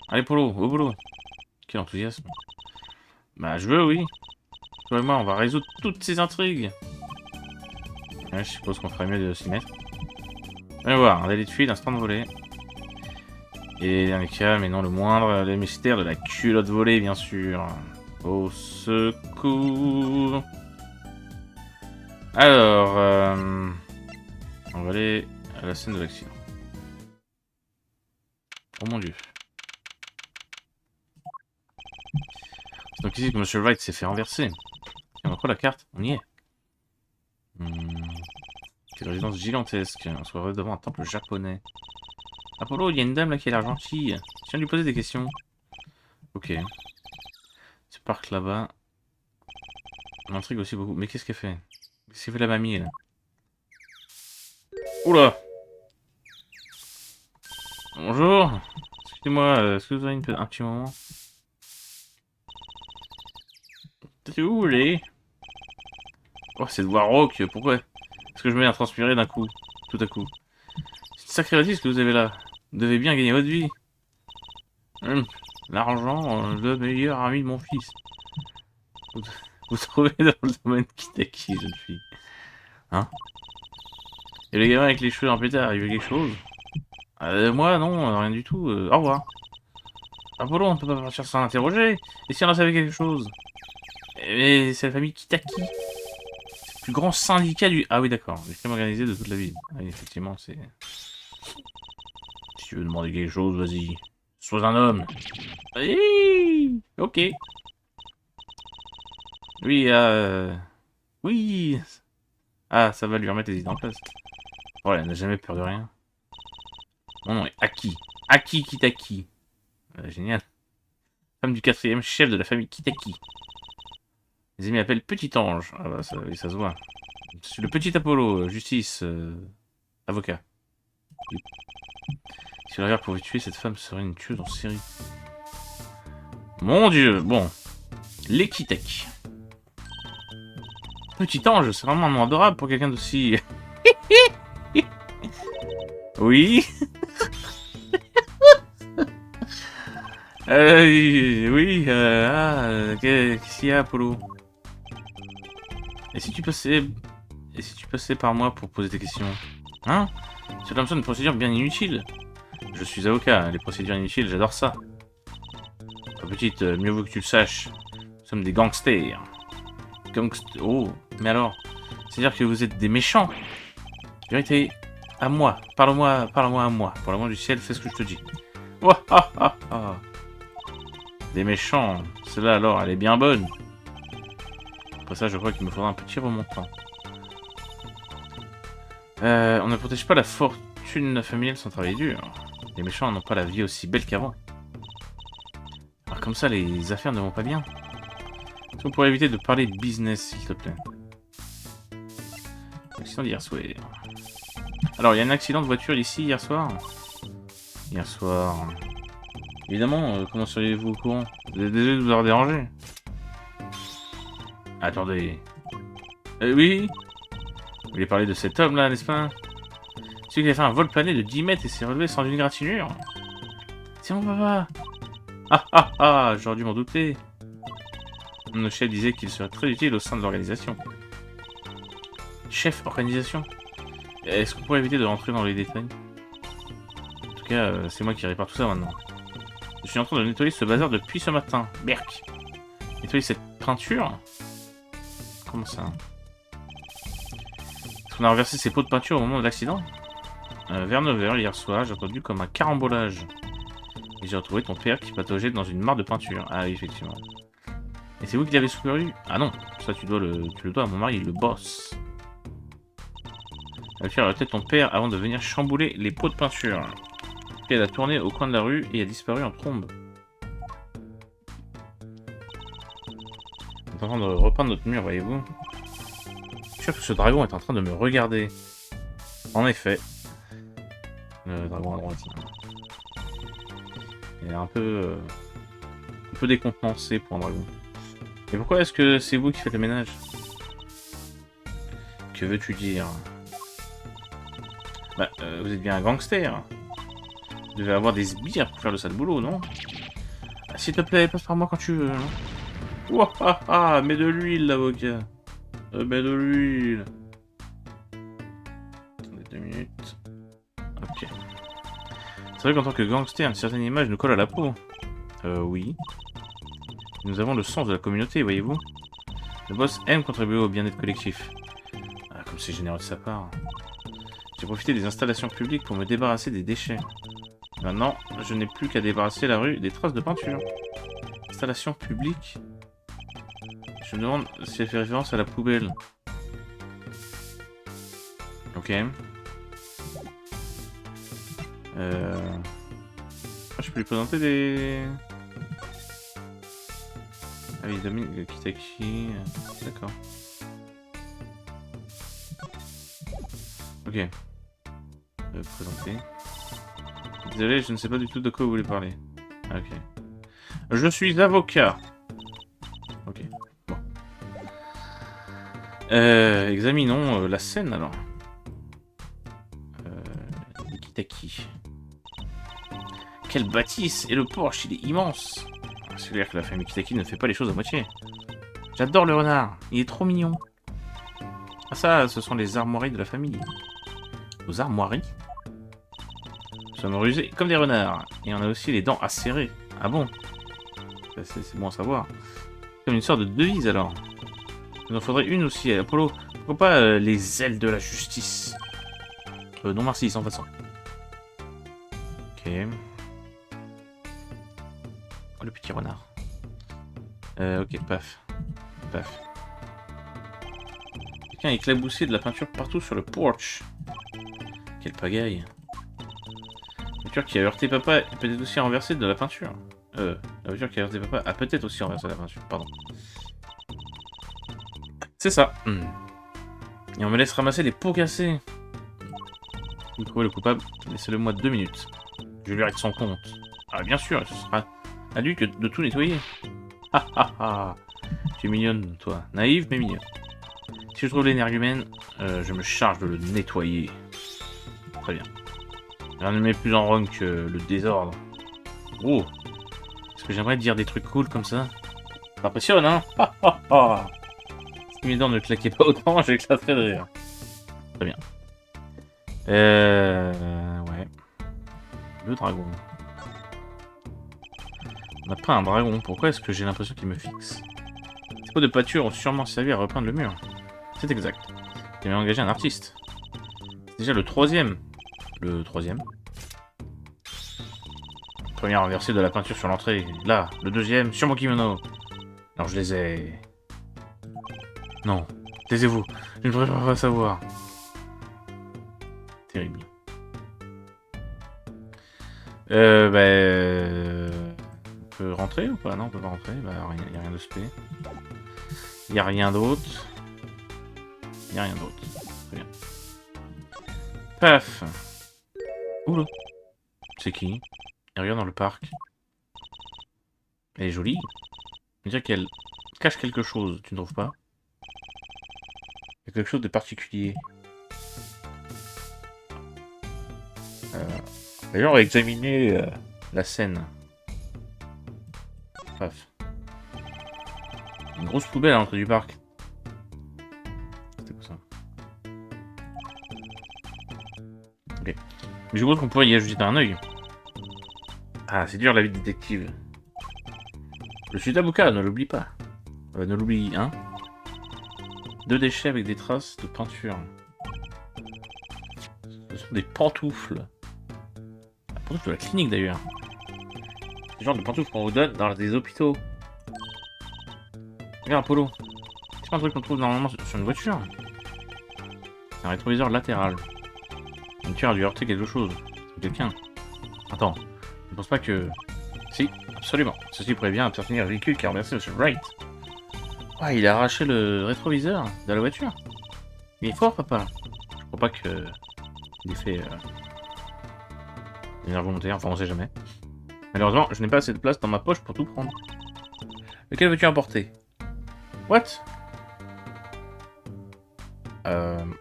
Allez Polo, au boulot. Quel enthousiasme. Bah je veux, oui. Toi et moi, on va résoudre toutes ces intrigues. Ouais, je suppose qu'on ferait mieux de s'y mettre. Allez voir, un délit de fuite, un stand volé. Et dernier cas, mais non le moindre, le mystère de la culotte volée, bien sûr. Au secours. Alors, on va aller à la scène de l'accident. Oh mon dieu. C'est donc ici que Monsieur Wright s'est fait renverser. Et on prend la carte, on y est. C'est une résidence gigantesque, on se retrouve devant un temple japonais. Apollo, il y a une dame là qui a l'air gentille. Je viens de lui poser des questions. Ok. Ce parc là-bas m'intrigue aussi beaucoup. Mais qu'est-ce qu'elle fait? Qu'est-ce qu'elle fait la mamie là? Oula! Bonjour! Excusez-moi, est-ce que vous avez un petit moment? Qu'est-ce que vous voulez? Oh, c'est de voir Rock, pourquoi? Est-ce que je me mets à transpirer d'un coup? Tout à coup. C'est une sacrée réussite que vous avez là. Vous devez bien gagner votre vie. L'argent, le meilleur ami de mon fils. Vous, vous trouvez dans le domaine Kitaki, jeune fille. Hein? Et le gamin avec les cheveux en pétard, il veut quelque chose? Moi, non, rien du tout. Au revoir. Apollo, on ne peut pas partir sans l'interroger. Et si on en savait quelque chose? Mais c'est la famille Kitaki. Le plus grand syndicat du... Ah oui, d'accord. Le crime organisé de toute la ville. Ah oui, effectivement, c'est... Si tu veux demander quelque chose, vas-y. Sois un homme. Oui, ok. Oui, oui. Ah, ça va lui remettre les idées en place. Oh, elle n'a jamais peur de rien. Mon nom est Aki. Aki Kitaki. Génial. Femme du 4e chef de la famille Kitaki. Les amis m'appellent Petit Ange. Ah bah ça, oui, ça se voit. Je suis le petit Apollo, justice, avocat. Oui. Si le regard pouvait tuer, cette femme serait une tueuse en série. Mon dieu, bon. Les Kitaki. Petit Ange, c'est vraiment un nom adorable pour quelqu'un d'aussi... Oui. Oui, qu'est-ce qu'il y a, Apollo? Et si tu passais par moi pour poser tes questions? Hein? C'est comme ça une procédure bien inutile. Je suis avocat, les procédures inutiles, j'adore ça. Ma petite, mieux vaut que tu le saches. Nous sommes des gangsters. Oh, mais alors? C'est-à-dire que vous êtes des méchants? Vérité, à moi. Parle-moi à moi. Pour l'amour du ciel, fais ce que je te dis. Ouah, ah, ah, ah. Des méchants. Celle-là, alors, elle est bien bonne. Après ça, je crois qu'il me faudra un petit remontant. On ne protège pas la fortune familiale sans travailler dur. Les méchants n'ont pas la vie aussi belle qu'avant. Alors comme ça, les affaires ne vont pas bien. Est-ce qu'on pourrait éviter de parler de business, s'il te plaît? Accident d'hier soir. Alors, il y a un accident de voiture ici hier soir. Hier soir... Évidemment, comment seriez-vous au courant? Désolé de vous avoir dérangé. Attendez. Oui? Vous voulez parler de cet homme-là, n'est-ce pas? Celui qui a fait un vol plané de 10 mètres et s'est relevé sans une égratignure? C'est mon papa! Ah ah ah! J'aurais dû m'en douter. Nos chefs disaient qu'il serait très utile au sein de l'organisation. Chef organisation? Est-ce qu'on pourrait éviter de rentrer dans les détails? En tout cas, c'est moi qui répare tout ça maintenant. Je suis en train de nettoyer ce bazar depuis ce matin. Berk! nettoyer cette peinture? Comment ça? Est-ce qu'on a renversé ces pots de peinture au moment de l'accident? Vers 9h hier soir, j'ai entendu comme un carambolage. Et j'ai retrouvé ton père qui pataugeait dans une mare de peinture. Ah oui, effectivement. Et c'est vous qui l'avez secouru? Ah non, ça tu le dois à mon mari, le boss. La voiture a arrêté ton père avant de venir chambouler les pots de peinture. Puis elle a tourné au coin de la rue et a disparu en trombe. On est en train de repeindre notre mur, voyez-vous. Je suis sûr que ce dragon est en train de me regarder. En effet. Le dragon à droite. Il est un peu décontenancé pour un dragon. Et pourquoi est-ce que c'est vous qui faites le ménage? Que veux-tu dire? Bah, vous êtes bien un gangster. Vous devez avoir des sbires pour faire le sale boulot, non? Ah, s'il te plaît, passe par moi quand tu veux. Hein. Ouah, ah, ah, mets de l'huile, l'avocat. Mets de l'huile. Attendez 2 minutes. Ok. C'est vrai qu'en tant que gangster, une certaine image nous colle à la peau. Oui. Nous avons le sens de la communauté, voyez-vous. Le boss aime contribuer au bien-être collectif. Ah, comme c'est généreux de sa part. J'ai profité des installations publiques pour me débarrasser des déchets. Maintenant, je n'ai plus qu'à débarrasser la rue des traces de peinture. Installation publique. Je me demande si elle fait référence à la poubelle. Ok. Je peux lui présenter des... Ah oui, Dominique Kitaki... D'accord. Ok. Présenter. Désolé, je ne sais pas du tout de quoi vous voulez parler. Ah, ok. Je suis avocat. Ok. Bon. Examinons la scène alors. Kitaki. Quelle bâtisse! Et le Porsche, il est immense! C'est clair que la famille Kitaki ne fait pas les choses à moitié. J'adore le renard, il est trop mignon. Ah ça, ce sont les armoiries de la famille. Aux armoiries? Nous sommes rusés comme des renards. Et on a aussi les dents acérées. Ah bon? C'est bon à savoir. Comme une sorte de devise alors. Il en faudrait une aussi, Apollo. Pourquoi pas les ailes de la justice? Non merci, sans façon. Ok. Oh, le petit renard. Ok, paf. Paf. Quelqu'un a éclaboussé de la peinture partout sur le porch. Quelle pagaille. La voiture qui a heurté papa est peut-être aussi renversée de la peinture. La voiture qui a heurté papa a peut-être aussi renversé la peinture, pardon. C'est ça. Et on me laisse ramasser les pots cassés. Vous trouvez le coupable, laissez-le moi 2 minutes. Je lui règle son compte. Ah bien sûr, ce sera à lui que de tout nettoyer. Ha ha ha. Tu es mignonne, toi. Naïve, mais mignonne. Si je trouve l'énergumène, je me charge de le nettoyer. Très bien. Rien ne met plus en rogne que le désordre. Oh. Est-ce que j'aimerais dire des trucs cool comme ça? Ça m'impressionne, hein? Ha ha ha. Si mes dents ne claquaient pas autant, j'éclaterais de rire. Très bien. Ouais. Le dragon. On n'a pas un dragon, pourquoi est-ce que j'ai l'impression qu'il me fixe? Ces pots de peinture ont sûrement servi à repeindre le mur. C'est exact. J'ai même engagé un artiste. C'est déjà le 3e. Le 3e. Premier renversé de la peinture sur l'entrée. Là, le 2e, sur mon kimono. Non, je les ai... Non, taisez-vous. Je ne devrais pas savoir. Terrible. On peut rentrer ou pas? Non, on peut pas rentrer. Bah, il n'y a rien de spé. Il n'y a rien d'autre. Il n'y a rien d'autre. Très bien. Paf. Oula. C'est qui? Elle regarde dans le parc. Elle est jolie. On dirait qu'elle cache quelque chose, tu ne trouves pas? Il y a quelque chose de particulier. D'ailleurs, on va examiner la scène. Paf. Une grosse poubelle à l'entrée du parc. C'était quoi ça? Ok. Mais je crois qu'on pourrait y ajouter un œil. Ah, c'est dur la vie de détective. Je suis avocat, ne l'oublie pas. Ne l'oublie, hein. 2 déchets avec des traces de peinture. Ce sont des pantoufles. La pantoufle de la clinique d'ailleurs. C'est le genre de pantoufles qu'on vous donne dans des hôpitaux. Regarde Apollo. C'est pas un truc qu'on trouve normalement sur une voiture. C'est un rétroviseur latéral. Une voiture a dû heurter quelque chose. Quelqu'un. Attends. Je ne pense pas que... Si, absolument. Ceci pourrait bien appartenir au véhicule qui a renversé M. Wright. Ouais, il a arraché le rétroviseur de la voiture. Il est fort, papa. Je crois pas que... Il est fait... Une volontaire, enfin on sait jamais. Malheureusement, je n'ai pas assez de place dans ma poche pour tout prendre. Lequel veux-tu emporter? What? Ben...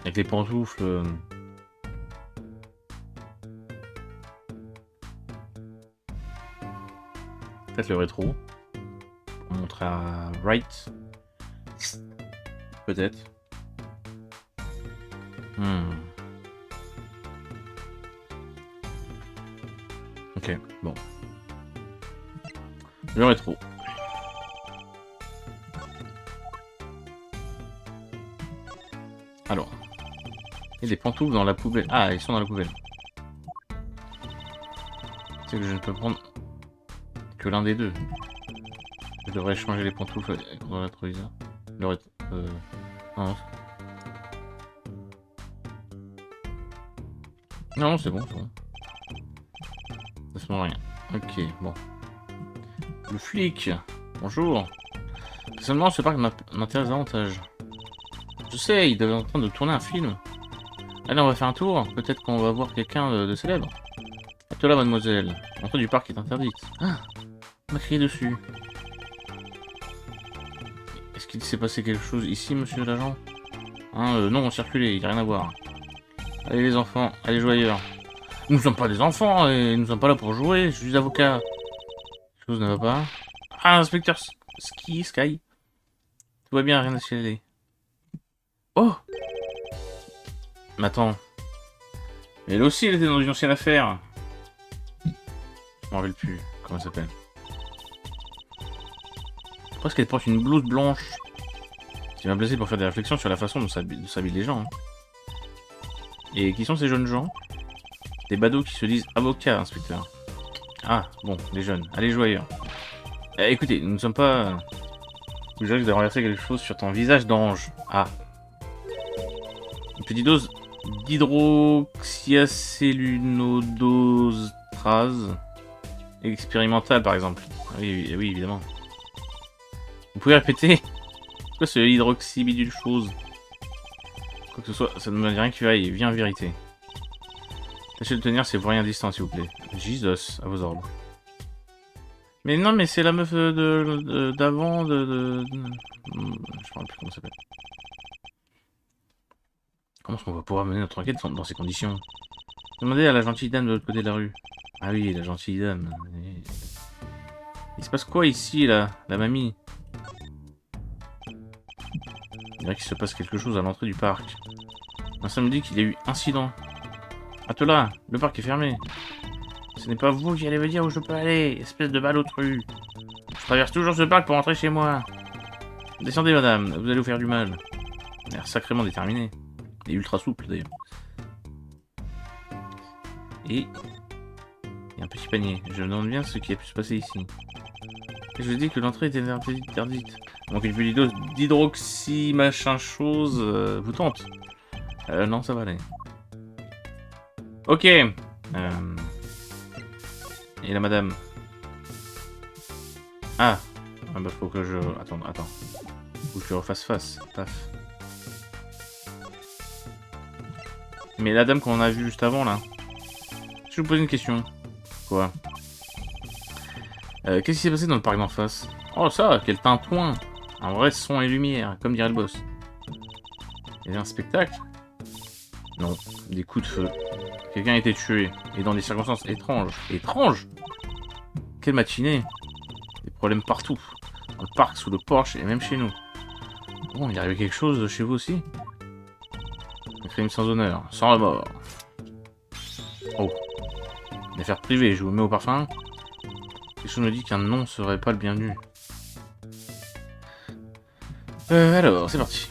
Avec les pantoufles... Peut-être le rétro. Pour montrer à Wright. Peut-être. Ok, bon. Le rétro. Alors. Il y a des pantoufles dans la poubelle. Ah, ils sont dans la poubelle. C'est que je ne peux prendre que l'un des deux. Je devrais changer les pantoufles dans le rétroviseur. Non. Non, c'est bon, c'est bon. Ça se rien. Ok, bon. Le flic. Bonjour. Personnellement, ce parc m'intéresse davantage. Je sais, il devait en train de tourner un film. Allez, on va faire un tour. Peut-être qu'on va voir quelqu'un de célèbre. Hâte là, mademoiselle. L'entrée du parc est interdite. Ah, on m'a crié dessus. Est-ce qu'il s'est passé quelque chose ici, monsieur l'agent? Hein, non, circulez, il n'y a rien à voir. Allez les enfants, allez jouer ailleurs. Nous ne sommes pas des enfants et nous ne sommes pas là pour jouer, je suis avocat. Quelque chose ne va pas. Ah, inspecteur Sky. Tout va bien, rien à signaler. Oh! Mais attends. Elle aussi, elle était dans une ancienne affaire. Je m'en rappelle plus. Comment elle s'appelle? Parce qu'elle porte une blouse blanche. Ce qui m'a placé pour faire des réflexions sur la façon dont s'habillent les gens. Hein. Et qui sont ces jeunes gens? Des badauds qui se disent avocats, inspecteur. Ah, bon, les jeunes. Allez jouer ailleurs. Écoutez, nous ne sommes pas... Je risque de renverser quelque chose sur ton visage d'ange. Ah. Une petite dose d'hydroxyacélulodostrase expérimentale, par exemple. Oui, évidemment. Vous pouvez répéter? Pourquoi ce hydroxybidule chose? Quoi que ce soit, ça ne me dit rien qui vaille. Viens, vérité. Tâchez de tenir ces voyants distants, s'il vous plaît. Jesus, à vos ordres. Mais non, mais c'est la meuf d'avant de... Je me rappelle plus comment ça s'appelle. Comment est-ce qu'on va pouvoir mener notre enquête dans ces conditions? Demandez à la gentille dame de l'autre côté de la rue. Ah oui, la gentille dame. Il se passe quoi ici, là, la mamie? Il dirait qu'il se passe quelque chose à l'entrée du parc. Un samedi qu'il y a eu incident. Atela, le parc est fermé. Ce n'est pas vous qui allez me dire où je peux aller, espèce de balotru. Je traverse toujours ce parc pour rentrer chez moi. Descendez, madame, vous allez vous faire du mal. Il a l'air sacrément déterminé. Il est ultra souple, d'ailleurs. Et... il y a un petit panier. Je me demande bien ce qui a pu se passer ici. Et je vous dis que l'entrée était interdite. Donc une petite dose d'hydroxy machin chose vous tente? Non, ça va aller. Ok. Et la madame. Ah. Ah bah faut que je... Attends. Faut que je refasse face. Paf. Mais la dame qu'on a vue juste avant là. Je vais vous poser une question. Quoi? Qu'est-ce qui s'est passé dans le parc d'en face? Oh ça, quel tintouin! Un vrai son et lumière, comme dirait le boss. Il y avait un spectacle? Non, des coups de feu. Quelqu'un a été tué, et dans des circonstances étranges. Étranges? Quelle matinée! Des problèmes partout. Dans le parc, sous le porche, et même chez nous. Bon, il y arrivait quelque chose chez vous aussi? Un crime sans honneur, sans remords. Oh. Affaire privée, je vous mets au parfum. Quelque chose me dit qu'un nom serait pas le bienvenu. Alors, c'est parti.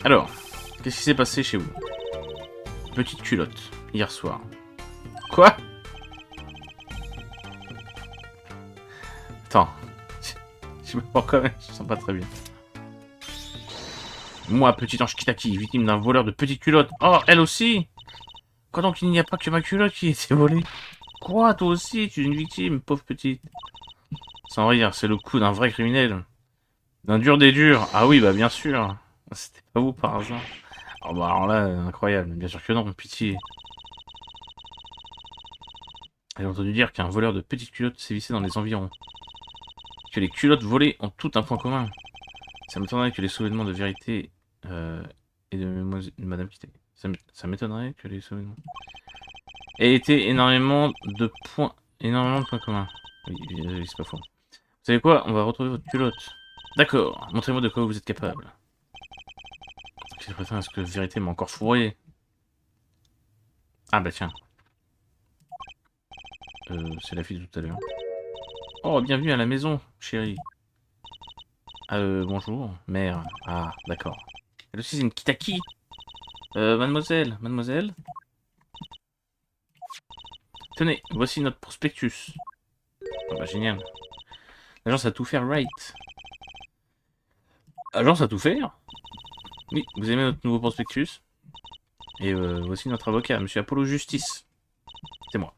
Alors, qu'est-ce qui s'est passé chez vous? Petite culotte, hier soir. Quoi? Attends. Je sais pas pourquoi, mais je sens pas très bien. Moi, petit ange Kitaki, victime d'un voleur de petite culotte. Oh, elle aussi? Quoi donc, il n'y a pas que ma culotte qui a été volée? Quoi, toi aussi, tu es une victime, pauvre petite? Sans rire, c'est le coup d'un vrai criminel. D'un dur des durs. Ah oui, bah bien sûr. C'était pas vous par hasard. Oh bah alors là, incroyable. Bien sûr que non, pitié. J'ai entendu dire qu'un voleur de petites culottes sévissait dans les environs. Que les culottes volées ont tout un point commun. Ça m'étonnerait que les souvenirs de vérité et de Madame Kitty. Ça m'étonnerait que les souvenirs aient été énormément de points communs. Oui, c'est pas faux. Vous savez quoi? On va retrouver votre culotte. D'accord. Montrez-moi de quoi vous êtes capable. Je préfère à ce que la vérité m'a encore fourré. Ah bah tiens. C'est la fille de tout à l'heure. Oh, bienvenue à la maison, chérie. Bonjour, mère. Ah, d'accord. Elle aussi, c'est une Kitaki. Mademoiselle. Tenez, voici notre prospectus. Ah bah génial. L'agence a tout fait, right? Agence a tout faire? Oui, vous aimez notre nouveau prospectus? Et voici notre avocat, monsieur Apollo Justice. C'est moi.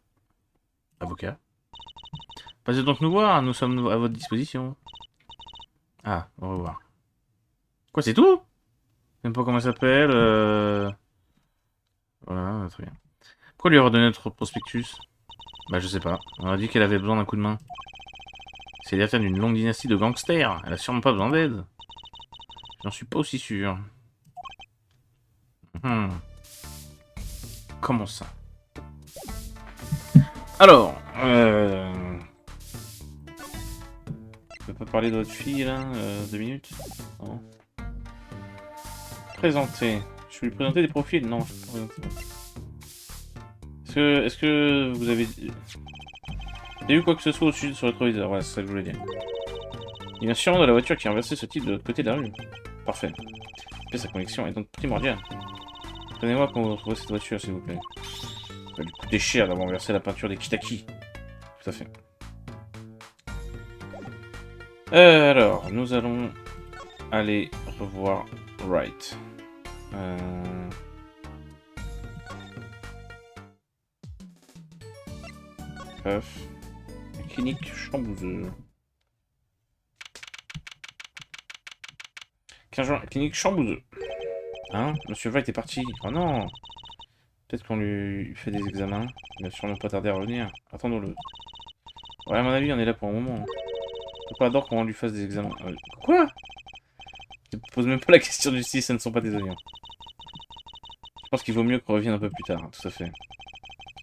Avocat. Passez donc nous voir, nous sommes à votre disposition. Ah, au revoir. Quoi, c'est tout? Même pas comment elle s'appelle, Voilà, très bien. Pourquoi lui avoir donné notre prospectus? Bah je sais pas. On a dit qu'elle avait besoin d'un coup de main. C'est l'affaire d'une longue dynastie de gangsters. Elle a sûrement pas besoin d'aide. J'en suis pas aussi sûr. Comment ça? Alors, je peux pas parler de votre fille là, 2 minutes? Non. Présenter. Je vais lui présenter des profils? Non, je peux pas présenter. Est-ce que vous avez... Vous avez vu quoi que ce soit au-dessus sur le rétroviseur? Voilà, c'est ça que je voulais dire. Il y a sûrement de la voiture qui a inversé ce type de l'autre côté de la rue. Parfait. Sa connexion est donc primordiale. Prenez-moi quand vous retrouvez cette voiture, s'il vous plaît. Ça va lui coûter cher d'avoir inversé la peinture des Kitaki. Tout à fait. Alors, nous allons aller revoir Wright. Puff. La clinique Chambouzeux. 15 juin, clinique Chambouzeux. Hein? Monsieur Wright est parti. Oh non! Peut-être qu'on lui fait des examens. Il va sûrement pas tarder à revenir. Attendons-le. Ouais, à mon avis, on est là pour un moment. Papa adore qu'on lui fasse des examens. Quoi? Je ne pose même pas la question du si ce ne sont pas des oignons. Je pense qu'il vaut mieux qu'on revienne un peu plus tard, hein, tout à fait.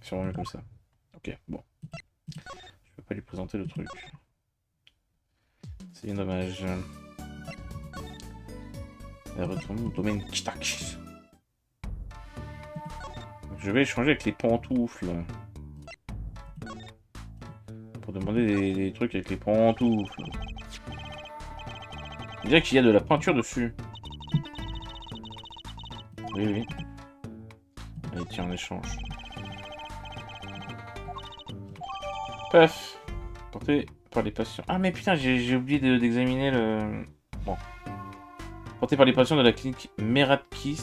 Sûrement mieux comme ça. Ok, bon. Je peux pas lui présenter le truc. C'est bien dommage. Retournons au domaine Kitaki. Je vais échanger avec les pantoufles. Pour demander des trucs avec les pantoufles. On dirait qu'il y a de la peinture dessus. Oui. Allez, tiens, on échange. Paf. Porté par les patients. Ah, mais putain, j'ai oublié d'examiner le... Bon. Porté par les patients de la clinique Meraktis.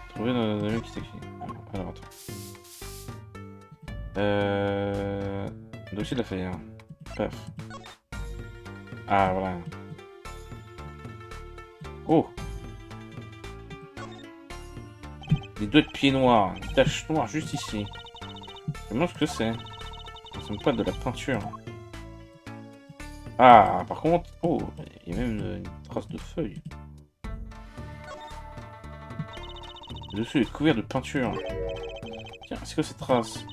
Trouvé dans la qui s'écrit. Alors, attends. Dossier de l'affaire. Paf. Ah, voilà. Oh! Des doigts de pied noirs. Une tache noire juste ici. Je me demande ce que c'est. Ça ressemble pas de la peinture. Ah, par contre... Oh, il y a même une trace de feuille. Le dessus est couvert de peinture. Tiens, c'est quoi cette trace?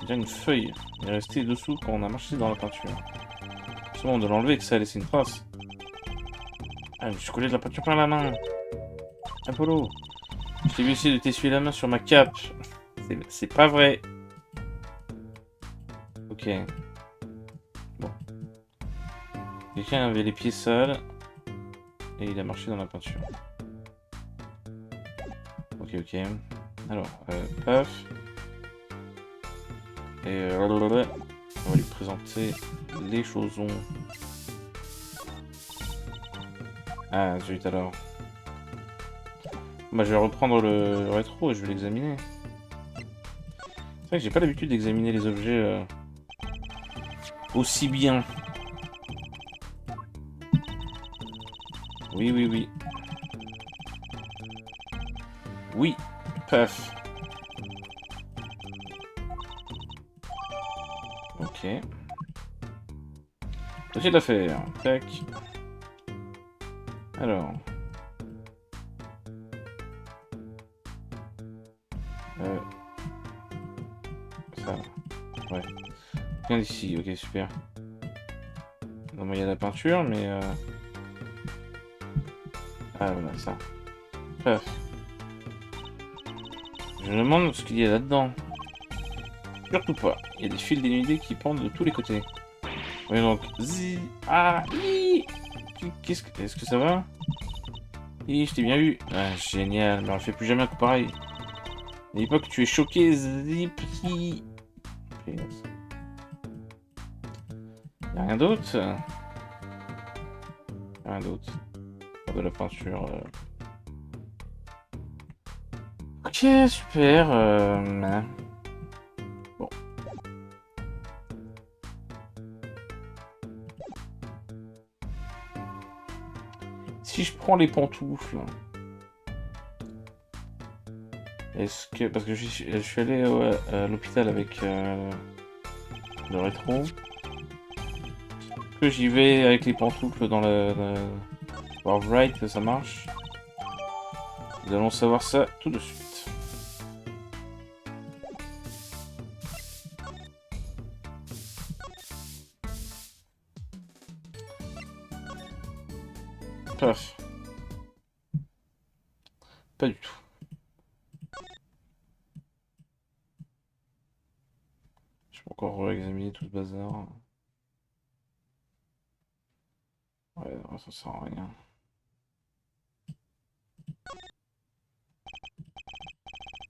Il y a une feuille. Elle est restée dessous quand on a marché dans la peinture. Seulement de l'enlever que ça a laissé une trace. Ah, je me suis collé de la peinture plein la main. Apollo. Je t'ai vu essayer de t'essuyer la main sur ma cape. C'est pas vrai. Ok. Bon. Quelqu'un avait les pieds sales. Et il a marché dans la peinture. Ok, ok. Alors, paf. Et on va lui présenter les chausons. Ah, zut alors. Bah, je vais reprendre le rétro et je vais l'examiner. C'est vrai que j'ai pas l'habitude d'examiner les objets aussi bien. Oui, oui, oui. Oui, paf. Ok. Dossier d'affaires. Tac. Alors. Ça. Ouais. Viens d'ici. Ok, super. Non, mais il y a la peinture, mais... Ah, voilà, ça. Paf. Je me demande ce qu'il y a là-dedans. Surtout pas. Il y a des fils dénudés qui pendent de tous les côtés. Oui, donc... Zi... Ah... Hi. Qu'est-ce que... Est-ce que ça va? Hi, je t'ai bien vu. Ah, génial. Mais on ne fait plus jamais un coup pareil. N'oublie pas que tu es choqué, Zip. Hi. Y'a rien d'autre? Rien d'autre. Pas de la peinture. Ok, super. Bon. Si je prends les pantoufles, est-ce que... Parce que je suis allé à l'hôpital avec le rétro. Que j'y vais avec les pantoufles dans le Warbright, ça marche. Nous allons savoir ça tout de suite. Paf. Pas du tout. Je peux encore réexaminer tout ce bazar. Ouais, non, ça sert à rien.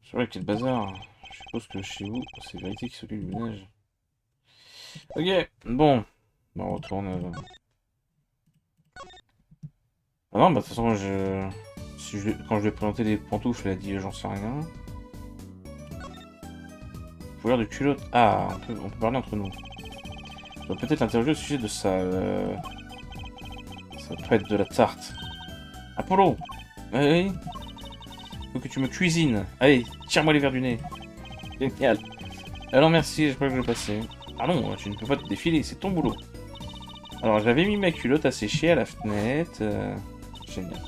C'est vrai, quel bazar. Je suppose que chez vous, c'est Vérité qui s'occupe du ménage. Ok, bon. Bon, on retourne. Ah non, bah de toute façon, quand je lui ai présenté les pantoufles, elle a dit j'en sais rien. Couleur de culotte. Ah, on peut parler entre nous. Je dois peut-être l'interroger au sujet de sa prête de la tarte. Apollo! Oui, faut que tu me cuisines. Allez, tire-moi les verres du nez. Génial. Alors merci, j'espère que je vais passer. Ah non, tu ne peux pas te défiler, c'est ton boulot. Alors j'avais mis ma culotte à sécher à la fenêtre. Génial.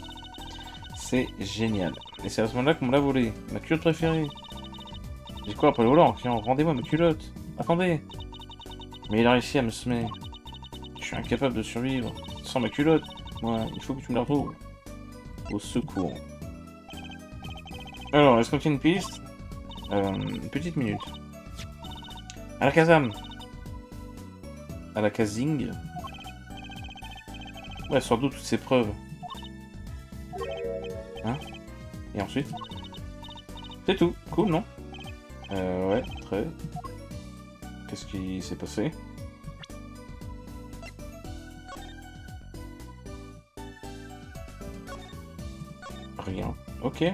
C'est génial. Et c'est à ce moment-là qu'on me l'a volé. Ma culotte préférée. J'ai quoi après le volant? Tiens, rendez-moi ma culotte. Attendez. Mais il a réussi à me semer. Je suis incapable de survivre sans ma culotte. Moi, il faut que tu me la retrouves. Au secours. Alors, est-ce qu'on tient une piste? Une petite minute. À la Kazam. À la Kazing. Ouais, sans doute toutes ces preuves. Hein? Et ensuite? C'est tout. Cool, non? Ouais, très. Qu'est-ce qui s'est passé? Rien. Ok.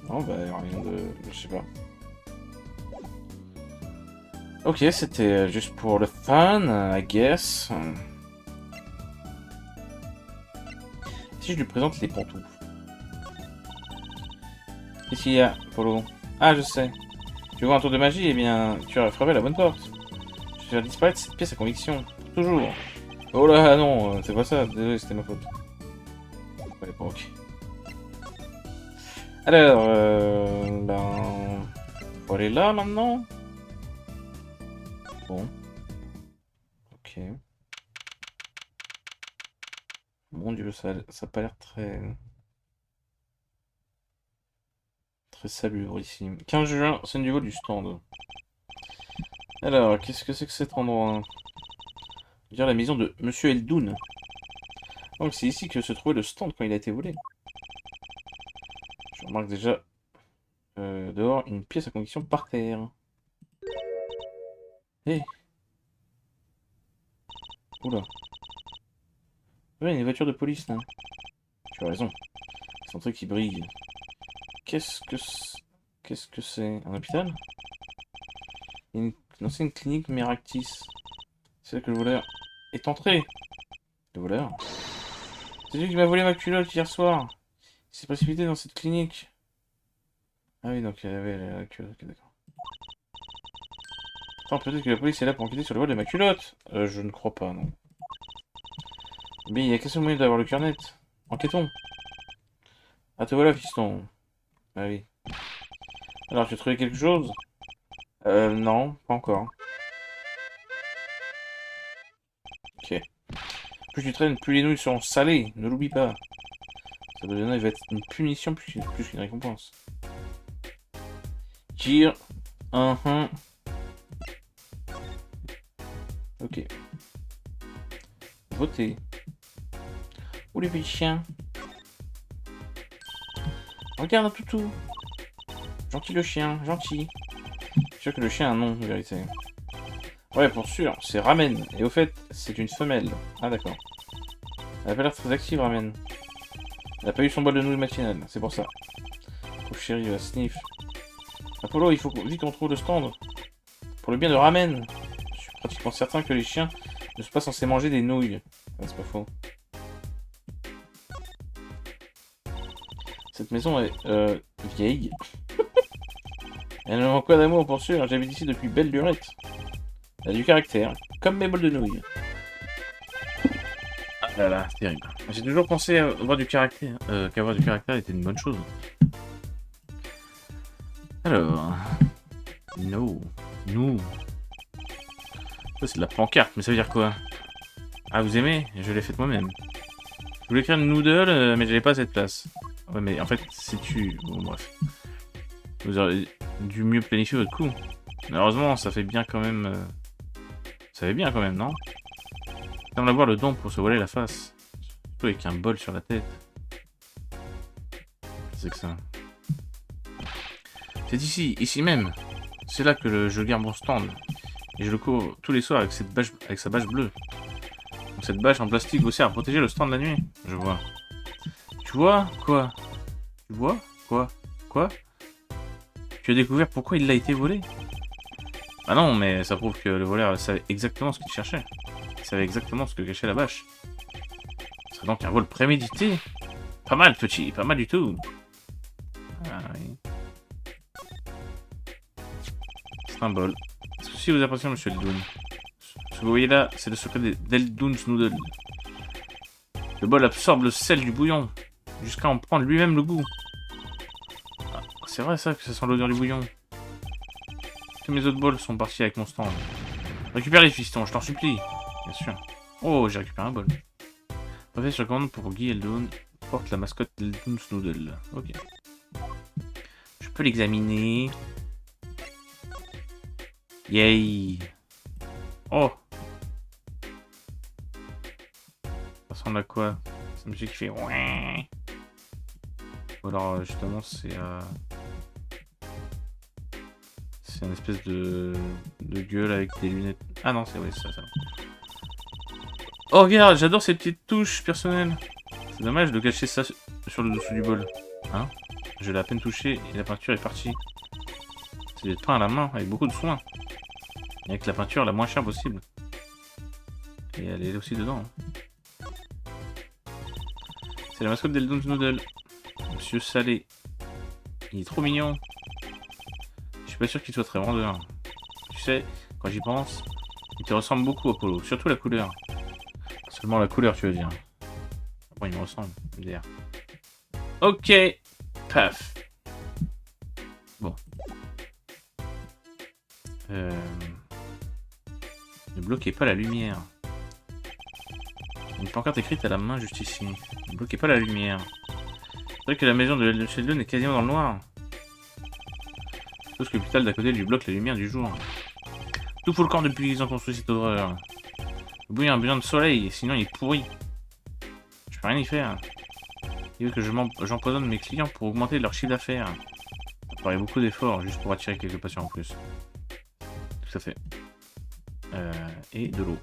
Non, bah, rien de... Je sais pas. Ok, c'était juste pour le fun, I guess. Si je lui présente les pantoufles. Qu'est-ce qu'il y a, Polo? Ah, je sais. Tu veux un tour de magie? Eh bien, tu as frappé la bonne porte. Je vais faire disparaître cette pièce à conviction. Pour toujours. Oh là, non, c'est pas ça. Désolé, c'était ma faute. Ouais, bon, ok. Alors, ben... Faut aller là, maintenant? Bon. Ok. Mon dieu, ça a pas l'air très... Très salubre ici. 15 juin, c'est le niveau du stand. Alors, qu'est-ce que c'est que cet endroit? Dire la maison de Monsieur Eldoun. Donc c'est ici que se trouvait le stand quand il a été volé. Je remarque déjà dehors une pièce à conviction par terre. Hé. Oula. Ouais, une voiture de police là. Tu as raison. C'est un truc qui brille. Qu'est-ce que c'est? Qu'est-ce que c'est? Un hôpital? Une ancienne clinique Meractis. C'est là que le voleur est entré. Le voleur? C'est lui qui m'a volé ma culotte hier soir. Il s'est précipité dans cette clinique. Ah oui, donc il y avait la culotte. Ok, d'accord. Attends, peut-être que la police est là pour enquêter sur le vol de ma culotte. Je ne crois pas, non. Mais il y a qu'un seul moyen d'avoir le cœur net. Enquêtons. Ah, te voilà, fiston. Ah oui. Alors, tu as trouvé quelque chose? Non, pas encore. Ok. Plus tu traînes, plus les nouilles seront salées. Ne l'oublie pas. Ça va être une punition plus qu'une récompense. Tire. Ok. Voter. Où les petits chiens? Regarde un toutou. Gentil le chien, gentil. C'est sûr que le chien a un nom, en vérité. Ouais, pour sûr, c'est Ramen. Et au fait, c'est une femelle. Ah, d'accord. Elle a pas l'air très active, Ramen. Elle a pas eu son bol de nouilles matinale, c'est pour ça. Oh chérie, sniff. Apollo, il faut vite qu'on trouve le stand. Pour le bien de Ramen. Je suis pratiquement certain que les chiens ne sont pas censés manger des nouilles. Ah, c'est pas faux. Cette maison est, vieille. Elle ne manque pas d'amour, pour sûr. J'habite ici depuis belle lurette. Elle a du caractère, comme mes bols de nouilles. Ah là là, c'est terrible. J'ai toujours pensé avoir du caractère, qu'avoir du caractère était une bonne chose. Alors... No. No. Ça, c'est de la pancarte, mais ça veut dire quoi? Ah, vous aimez? Je l'ai faite moi-même. Je voulais écrire une noodle, mais j'avais pas cette place. Ouais, mais en fait, si tu... Bon, bref. Vous aurez dû mieux planifier votre coup. Malheureusement, ça fait bien quand même... Ça fait bien quand même, non? On va avoir le don pour se voiler la face. Surtout avec un bol sur la tête. C'est que ça. C'est ici même. C'est là que je garde mon stand. Et je le couvre tous les soirs avec sa bâche bleue. Donc cette bâche en plastique vous sert à protéger le stand la nuit. Je vois. Tu vois? Quoi? Tu vois? Quoi? Quoi? Tu as découvert pourquoi il a été volé? Bah non, mais ça prouve que le voleur savait exactement ce qu'il cherchait. Il savait exactement ce que cachait la bâche. Ce serait donc un vol prémédité. Pas mal, petit, pas mal du tout. Ah oui. C'est un bol. Ceci vous appartient, monsieur Eldoun. Ce que vous voyez là, c'est le secret d'Eldoun's Noodle. Le bol absorbe le sel du bouillon, jusqu'à en prendre lui-même le goût. Ah, c'est vrai ça, que ça sent l'odeur du bouillon. Tous mes autres bols sont partis avec mon stand. Récupère les fistons, je t'en supplie. Bien sûr. Oh, j'ai récupéré un bol. Parfait sur commande pour Guy Eldoun. Porte la mascotte d'Eldoun's Noodle. Ok. Je peux l'examiner. Yay. Oh. Ça ressemble à quoi? C'est une musique qui fait... Ouais. Ou alors, justement, c'est... C'est une espèce de gueule avec des lunettes. Ah non, c'est ça. Oh, regarde, j'adore ces petites touches personnelles. C'est dommage de cacher ça sur le dessous du bol. Hein? Je l'ai à peine touché et la peinture est partie. C'est peint à la main avec beaucoup de soin. Et avec la peinture la moins chère possible. Et elle est aussi dedans. C'est la mascotte d'Eldoun's Noodle. Monsieur Salé. Il est trop mignon. Je suis pas sûr qu'il soit très vendeur. Tu sais, quand j'y pense, il te ressemble beaucoup, Apollo. Surtout la couleur. Seulement la couleur, tu veux dire. Bon, il me ressemble, d'ailleurs. Ok. Paf. Bon. Ne bloquez pas la lumière. Une pancarte écrite à la main juste ici. Ne bloquez pas la lumière. C'est vrai que la maison de Sheldon est quasiment dans le noir. Sauf que l'hôpital d'à côté lui bloque la lumière du jour. Tout fout le camp depuis qu'ils ont construit cette horreur. Le bouillon a besoin de soleil, sinon il est pourri. Je peux rien y faire. Il veut que j'empoisonne mes clients pour augmenter leur chiffre d'affaires. Ça paraît beaucoup d'efforts juste pour attirer quelques patients en plus. Tout à fait. Et de l'eau.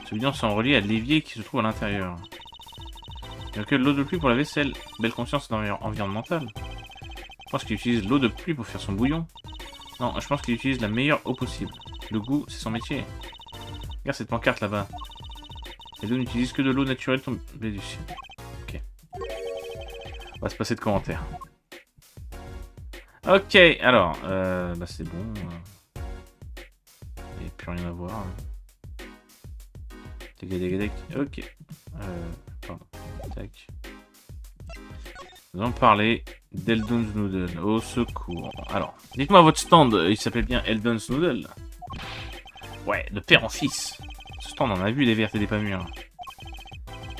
Ce bidon sont reliés à de l'évier qui se trouve à l'intérieur. Il n'y a que de l'eau de pluie pour la vaisselle. Belle conscience environnementale. Je pense qu'il utilise l'eau de pluie pour faire son bouillon. Non, je pense qu'il utilise la meilleure eau possible. Le goût, c'est son métier. Regarde cette pancarte là-bas. Les deux n'utilisent que de l'eau naturelle tombée du ciel. Ok. On va se passer de commentaires. Ok, alors, bah c'est bon. Il n'y a plus rien à voir. Ok. Pardon. Tac. Nous allons parler d'Eldon's Noodle. Au secours. Alors, dites-moi votre stand, il s'appelle bien Eldon's Noodle. Ouais, de père en fils. Ce stand, on a vu des vertes et des pas mûres.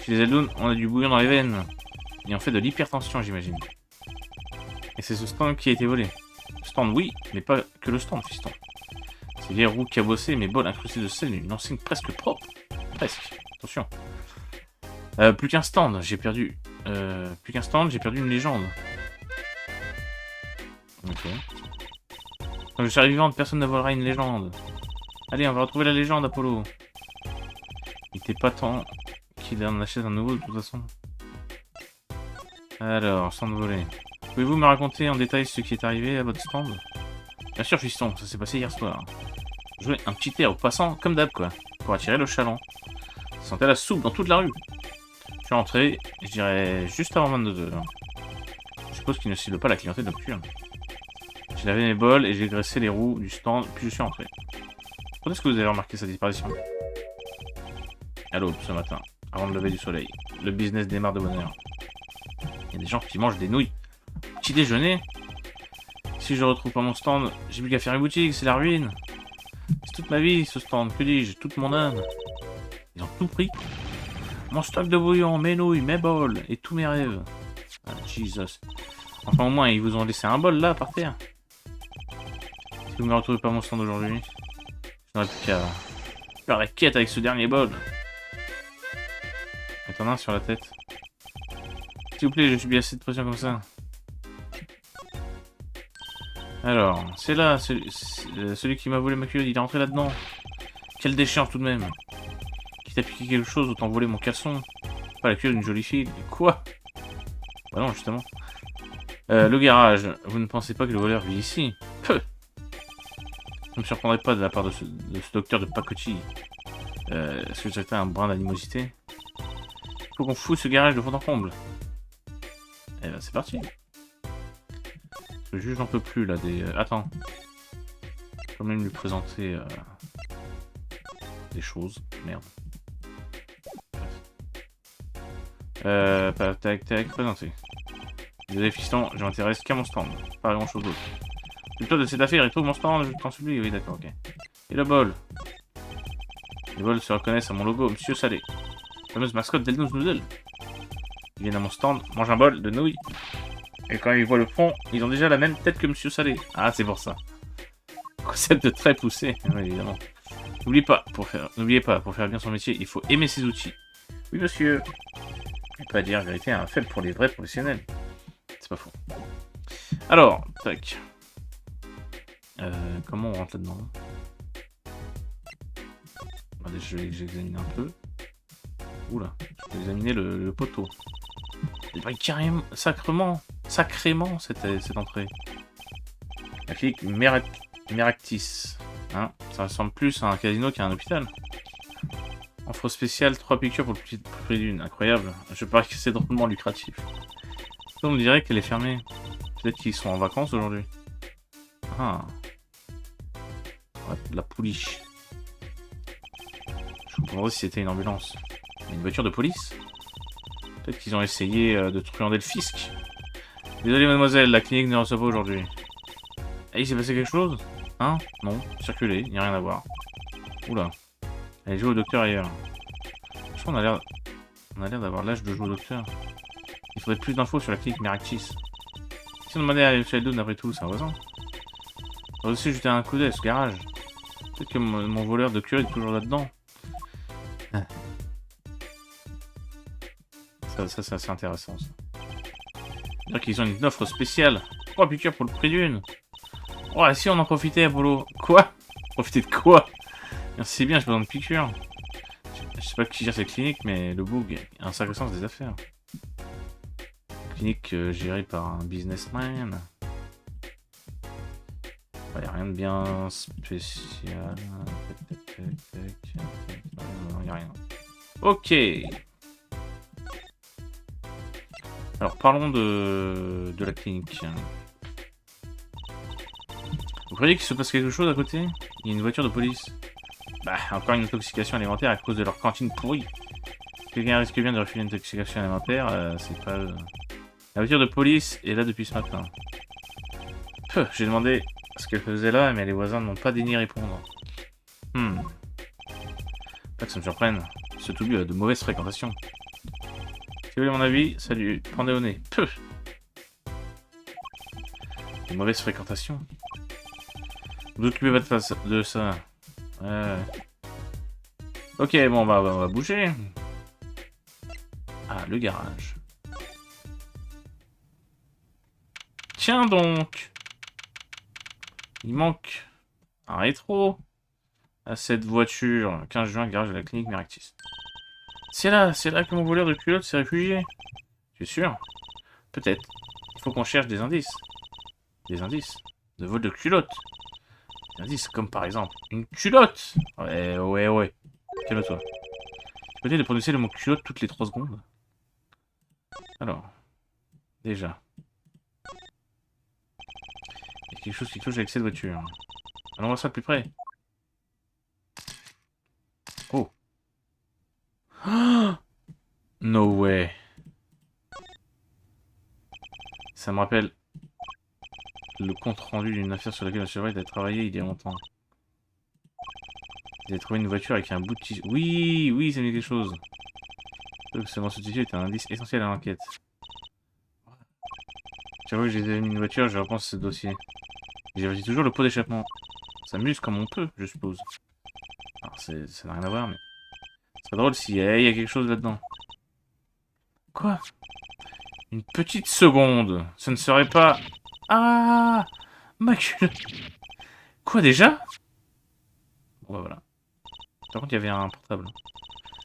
Chez les Eldon, on a du bouillon dans les veines. Et on fait de l'hypertension, j'imagine. Et c'est ce stand qui a été volé. Le stand, oui, mais pas que le stand, fiston. Ces vieilles roues cabossées, mes bols incrustés de sel, une enseigne presque propre. Presque. Attention. Plus qu'un stand, j'ai perdu... plus qu'un stand, j'ai perdu une légende. Ok. Quand je serai vivante, personne ne volera une légende. Allez, on va retrouver la légende, Apollo. Il n'était pas temps qu'il en achète un nouveau, de toute façon. Alors, stand volé. Pouvez-vous me raconter en détail ce qui est arrivé à votre stand? Bien sûr, fiston, ça s'est passé hier soir. Je jouais un petit air aux passants, comme d'hab, quoi, pour attirer le chaland. Ça sentait la soupe dans toute la rue. Je suis rentré, je dirais, juste avant 22h. Je suppose qu'il ne cible pas la clientèle nocturne. J'ai lavé mes bols et j'ai graissé les roues du stand, puis je suis rentré. Quand est-ce que vous avez remarqué sa disparition? À l'aube, ce matin, avant le lever du soleil. Le business démarre de bonne heure. Il y a des gens qui mangent des nouilles. Petit déjeuner? Si je retrouve pas mon stand, j'ai plus qu'à faire une boutique, c'est la ruine. C'est toute ma vie, ce stand, que dis-je, toute mon âme. Ils ont tout pris. Mon stock de bouillon, mes nouilles, mes bols, et tous mes rêves. Ah, Jesus. Enfin, au moins, ils vous ont laissé un bol, là, par terre. Si vous ne me retrouvez pas mon stand aujourd'hui, je n'aurai plus qu'à faire la quête avec ce dernier bol. T'en as un sur la tête. S'il vous plaît, je subis assez de pression comme ça. Alors, c'est là, celui qui m'a volé ma culotte, il est rentré là-dedans. Quelle déchéance tout de même. Quitte à piquer quelque chose, autant voler mon caleçon. Pas la culotte d'une jolie fille. Quoi? Bah non, justement. Le garage, vous ne pensez pas que le voleur vit ici? Peu. Ça ne me surprendrait pas de la part de ce docteur de pacotille. Est-ce que j'avais un brin d'animosité? Faut qu'on fout ce garage de fond en comble. Eh ben c'est parti. Le juge j'en peux plus là des... Attends. Je peux quand même lui présenter des choses. Merde. Tac, présenter. Désolé fiston, je m'intéresse qu'à mon stand. Pas grand chose d'autre. Plutôt de cette affaire, il trouve mon stand, je t'en supplie. Oui d'accord, ok. Et le bol. Les bols se reconnaissent à mon logo, Monsieur Salé. La fameuse mascotte d'Eldon's Noodle. Ils viennent à mon stand, mangent un bol de nouilles. Et quand ils voient le fond, ils ont déjà la même tête que Monsieur Salé. Ah, c'est pour ça. Concept très poussé, oui, évidemment. N'oubliez pas, pour faire bien son métier, il faut aimer ses outils. Oui, monsieur. Et pas dire la vérité, un faible pour les vrais professionnels. C'est pas faux. Alors, tac. Comment on rentre là-dedans? Allez, je vais examiner un peu. Oula, je vais examiner le poteau. Il brille carrément, sacrément cette entrée. La clinique Meractis. Hein, ça ressemble plus à un casino qu'à un hôpital. Offre spéciale, 3 piqûres pour le prix d'une. Incroyable. Je parie que c'est drôlement lucratif. On me dirait qu'elle est fermée. Peut-être qu'ils sont en vacances aujourd'hui. Ah. Ouais, la pouliche. Je comprendrais si c'était une ambulance. Une voiture de police? Peut-être qu'ils ont essayé de truander le fisc. Désolé mademoiselle, la clinique ne reçoit pas aujourd'hui. Eh, il s'est passé quelque chose? Hein? Non, circulez, il n'y a rien à voir. Oula. Allez, jouer au docteur ailleurs. Je crois qu'on a l'air d'avoir l'âge de jouer au docteur. Il faudrait plus d'infos sur la clinique Meraktis. Si on demandait à Shadow, d'après tout, c'est un voisin. On va aussi jeter un coup d'œil à ce garage. Peut-être que mon voleur de culottes est toujours là-dedans. Ça c'est assez intéressant, ça. C'est-à-dire qu'ils ont une offre spéciale. 3 piqûres pour le prix d'une. Oh, si on en profitait, Apollo. Quoi? Profiter de quoi? C'est bien, j'ai besoin de piqûres. Je sais pas qui gère cette clinique, mais le boug a un sacré sens des affaires. Clinique gérée par un businessman. Il n'y a rien de bien spécial. Non, il n'y a rien. Ok. Alors, parlons de la clinique. Vous croyez qu'il se passe quelque chose à côté? Il y a une voiture de police. Bah, encore une intoxication alimentaire à cause de leur cantine pourrie. Quelqu'un risque bien de refuser une intoxication alimentaire, c'est pas... La voiture de police est là depuis ce matin. J'ai demandé ce qu'elle faisait là, mais les voisins n'ont pas daigné répondre. Pas que ça me surprenne. Ce tout a de mauvaises fréquentations. Si vous voulez mon avis, ça lui pendait au nez. De mauvaises fréquentations. Vous occupez pas de ça. Ok, bon, bah, on va bouger. Ah, le garage. Tiens donc. Il manque un rétro à cette voiture. 15 juin, garage de la clinique Meraktis. C'est là que mon voleur de culottes s'est réfugié. Tu es sûr? Peut-être. Il faut qu'on cherche des indices. Des indices de vol de culottes. Des indices comme par exemple une culotte. Ouais. Calme-toi. Tu peux de prononcer le mot culotte toutes les 3 secondes. Alors, déjà. Il y a quelque chose qui cloche avec cette voiture. Allons voir ça de plus près. Oh. No way. Ça me rappelle le compte rendu d'une affaire sur laquelle M. Wright a travaillé il y a longtemps. Il a trouvé une voiture avec un bout de tissu. Oui, ça me dit quelque chose. Ce morceau de tissu est un indice essentiel à l'enquête. J'avoue que j'ai mis une voiture, je repense à ce dossier. J'ai toujours le pot d'échappement. Ça s'amuse comme on peut, je suppose. Alors, ça n'a rien à voir, mais... C'est drôle s'il y a quelque chose là-dedans. Quoi? Une petite seconde. Ce ne serait pas... Ah, ma culotte. Quoi déjà? Bon bah voilà. Par contre il y avait un portable.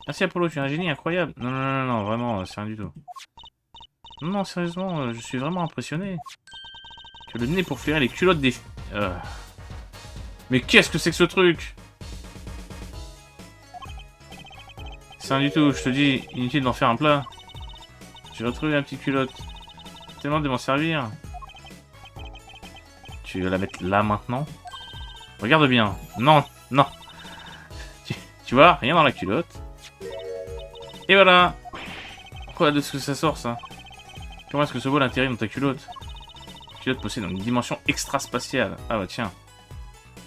Merci Apollo, tu es un génie incroyable. Non, vraiment, c'est rien du tout. Non, sérieusement, je suis vraiment impressionné. Tu as le nez pour flairer les culottes des... Mais qu'est-ce que c'est que ce truc? C'est rien du tout, je te dis, inutile d'en faire un plat. J'ai retrouvé la petite culotte. Tellement de m'en servir. Tu vas la mettre là maintenant? Regarde bien. Non. Tu vois, rien dans la culotte. Et voilà. Quoi de ce que ça sort, ça? Comment est-ce que ce bol atterrit dans ta culotte? La culotte possède une dimension extraspatiale. Ah bah tiens.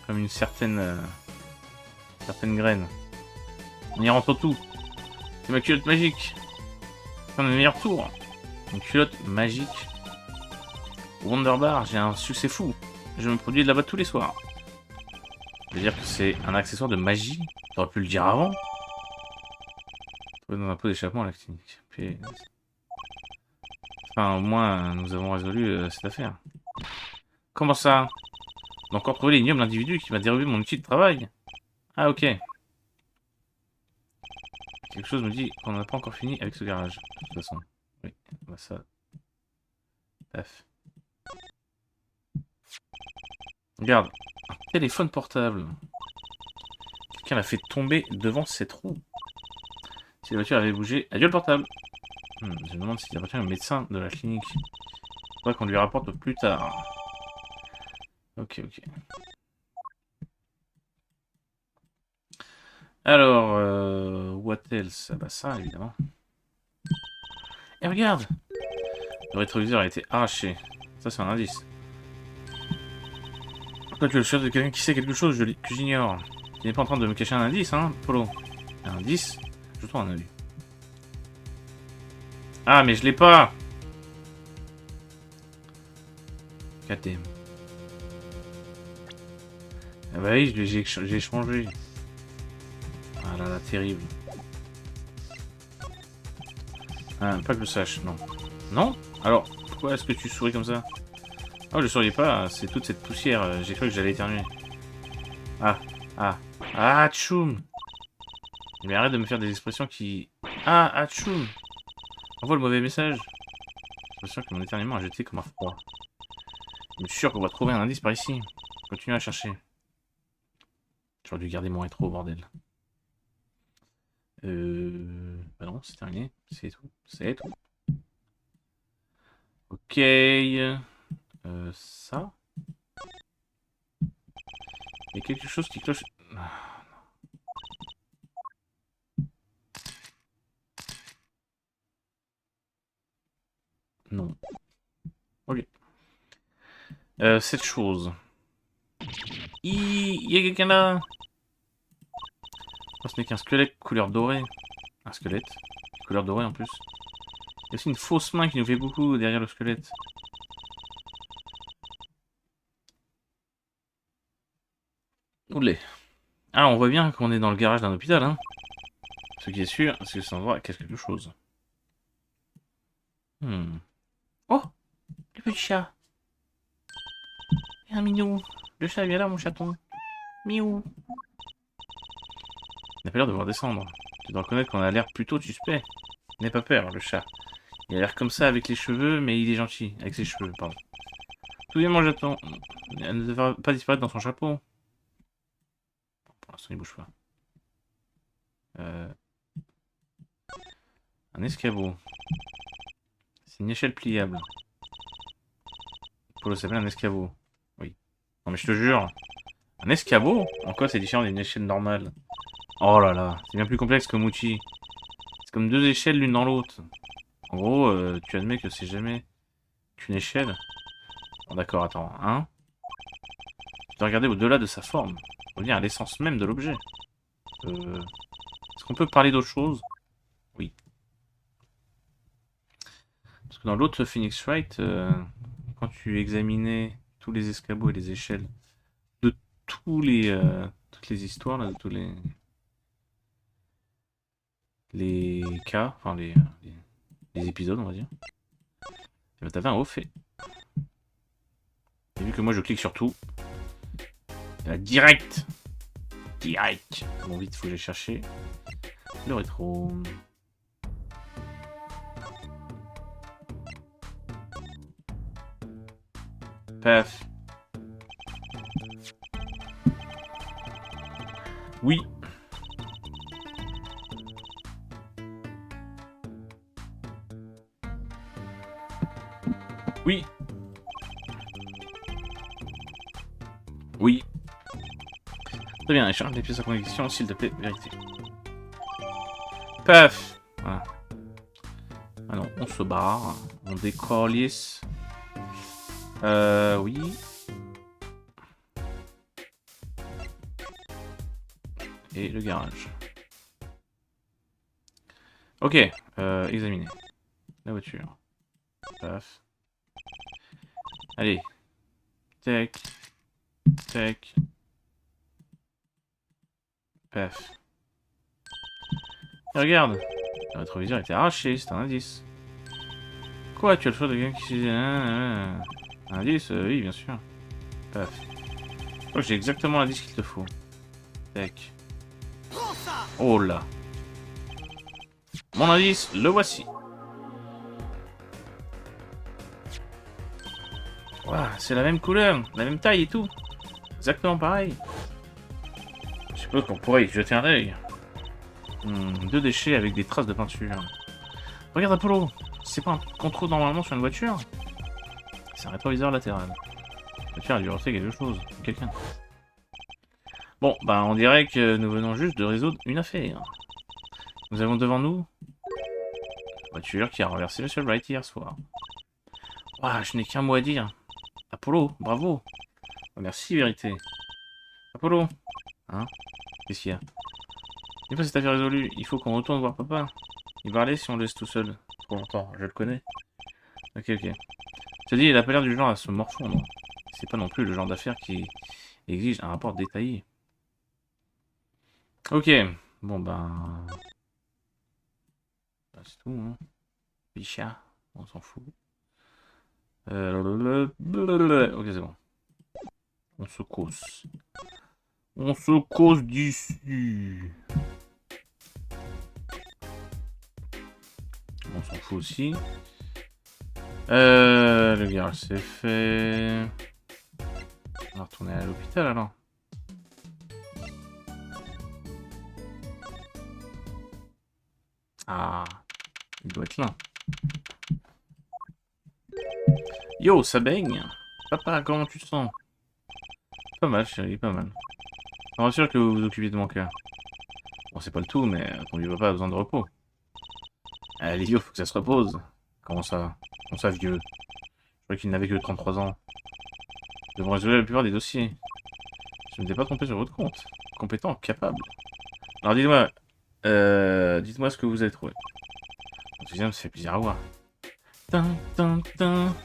Comme une certaine graine. On y rentre tout. C'est ma culotte magique. C'est le meilleur tour. Une culotte magique. Wonderbar, j'ai un succès fou. Je me produis de là-bas tous les soirs. Ça veut dire que c'est un accessoire de magie? T'aurais pu le dire avant. Dans un pot d'échappement à la clinique. Puis... Enfin, au moins, nous avons résolu cette affaire. Comment ça? On a encore trouvé l'ignoble individu qui m'a dérobé mon outil de travail. Ah, ok. Quelque chose me dit qu'on n'a pas encore fini avec ce garage. De toute façon. Oui, bah ça... Paf. Regarde. Un téléphone portable. Quelqu'un l'a fait tomber devant cette roue. Si la voiture avait bougé... Adieu le portable. Je me demande s'il appartient au médecin de la clinique. Faudrait qu'on lui rapporte plus tard. Ok. Alors, what else? Ah bah ça, évidemment. Et regarde! Le rétroviseur a été arraché. Ça, c'est un indice. Pourquoi tu es le chef de quelqu'un qui sait quelque chose que j'ignore? Tu n'es pas en train de me cacher un indice, hein, Polo? Un indice. Je trouve un œil. Ah, mais je l'ai pas. KTM. Ah bah oui, j'ai changé. Ah là là, terrible. Ah, pas que je sache, non. Non? Alors, pourquoi est-ce que tu souris comme ça? Oh, je souriais pas, c'est toute cette poussière, j'ai cru que j'allais éternuer. Ah, ah, ah, tchoum! Mais arrête de me faire des expressions qui... Ah, tchoum! Envoie le mauvais message. J'ai l'impression que mon éternuement a jeté comme un froid. Je suis sûr qu'on va trouver un indice par ici. Continue à chercher. J'aurais dû garder mon rétro, bordel. Bah non, c'est terminé. C'est tout. C'est tout. Ok. Ça. Il y a quelque chose qui cloche. Ah, non. Ok. Cette chose. Il y a quelqu'un là. Oh, ce n'est qu'un squelette couleur dorée. Un squelette. Couleur dorée en plus. Il y a aussi une fausse main qui nous fait beaucoup derrière le squelette. Oulé. Ah, on voit bien qu'on est dans le garage d'un hôpital, hein. Ce qui est sûr, c'est que cet endroit a quelque chose. Oh, le petit chat. Un minou. Le chat, viens là, mon chaton. Miou. Il n'a pas l'air de vouloir descendre. Tu dois reconnaître qu'on a l'air plutôt suspect. N'aie pas peur, le chat. Il a l'air comme ça avec les cheveux, mais il est gentil. Avec ses cheveux, pardon. Tout bien, mon chaton. Elle ne devrait pas disparaître dans son chapeau. Pour l'instant, il bouge pas. Un escabeau. C'est une échelle pliable. Polo s'appelle un escabeau. Oui. Non mais je te jure. Un escabeau? En quoi c'est différent d'une échelle normale? Oh là là, c'est bien plus complexe que Mouchi. C'est comme deux échelles l'une dans l'autre. En gros, tu admets que c'est jamais qu'une échelle. Bon d'accord, attends. Hein? Tu dois regarder au-delà de sa forme. Revenir à l'essence même de l'objet. Est-ce qu'on peut parler d'autre chose? Oui. Parce que dans l'autre Phoenix Wright, quand tu examinais tous les escabeaux et les échelles de toutes les histoires, là, de tous les cas, enfin les épisodes, on va dire, et ben, t'avais un haut fait. Et vu que moi je clique sur tout, et là, direct. Bon, vite, faut que j'aille chercher le rétro. Paf. Oui. Oui. Oui. Très bien, échange des pièces à connexion, s'il te plaît, vérité. Paf. Voilà. Alors, on se barre. On décore lisse. Oui. Et le garage. Ok, examiner. La voiture. Paf. Allez. Tac. Tac. Paf. Et regarde. Le rétroviseur était arraché, c'est un indice. Quoi, tu as le choix de quelqu'un qui... Un indice, oui, bien sûr. Paf. Oh, j'ai exactement l'indice qu'il te faut. Tac. Oh là. Mon indice, le voici. Waouh, c'est la même couleur, la même taille et tout. Exactement pareil. Je suppose qu'on pourrait y jeter un œil. Deux déchets avec des traces de peinture. Regarde Apollo, c'est pas un truc qu'on trouve normalement sur une voiture? C'est un rétroviseur latéral. La voiture a dû rester quelque chose, quelqu'un. Bon, bah on dirait que nous venons juste de résoudre une affaire. Nous avons devant nous la voiture qui a renversé Monsieur Wright hier soir. Ouah, je n'ai qu'un mot à dire. Apollo, bravo. Merci, vérité. Apollo. Hein? Qu'est-ce qu'il y a? Une fois cette affaire résolue, il faut qu'on retourne voir papa. Il va aller si on le laisse tout seul. Trop longtemps, je le connais. Ok, ok. Je te dis, il a pas l'air du genre à se morfondre. C'est pas non plus le genre d'affaire qui exige un rapport détaillé. Ok. Bon ben... c'est tout, hein. Picha, on s'en fout. Ok, c'est bon. On se cause. On se cause d'ici. On s'en fout aussi. Le garage c'est fait. On va retourner à l'hôpital alors. Ah, il doit être là. Yo, ça baigne. Papa, comment tu te sens? Pas mal, chérie, pas mal. Je me rassure que vous vous occupez de mon cœur. Bon, c'est pas le tout, mais ton vieux papa a besoin de repos. Allez, yo, faut que ça se repose. Comment ça? Comment ça, vieux? Je croyais qu'il n'avait que 33 ans. Nous devons résoudre la plupart des dossiers. Je ne t'ai pas trompé sur votre compte. Compétent, capable. Alors dites-moi, dites-moi ce que vous avez trouvé. Enthousiasme, ça fait plaisir à voir. Tin, tin, tin.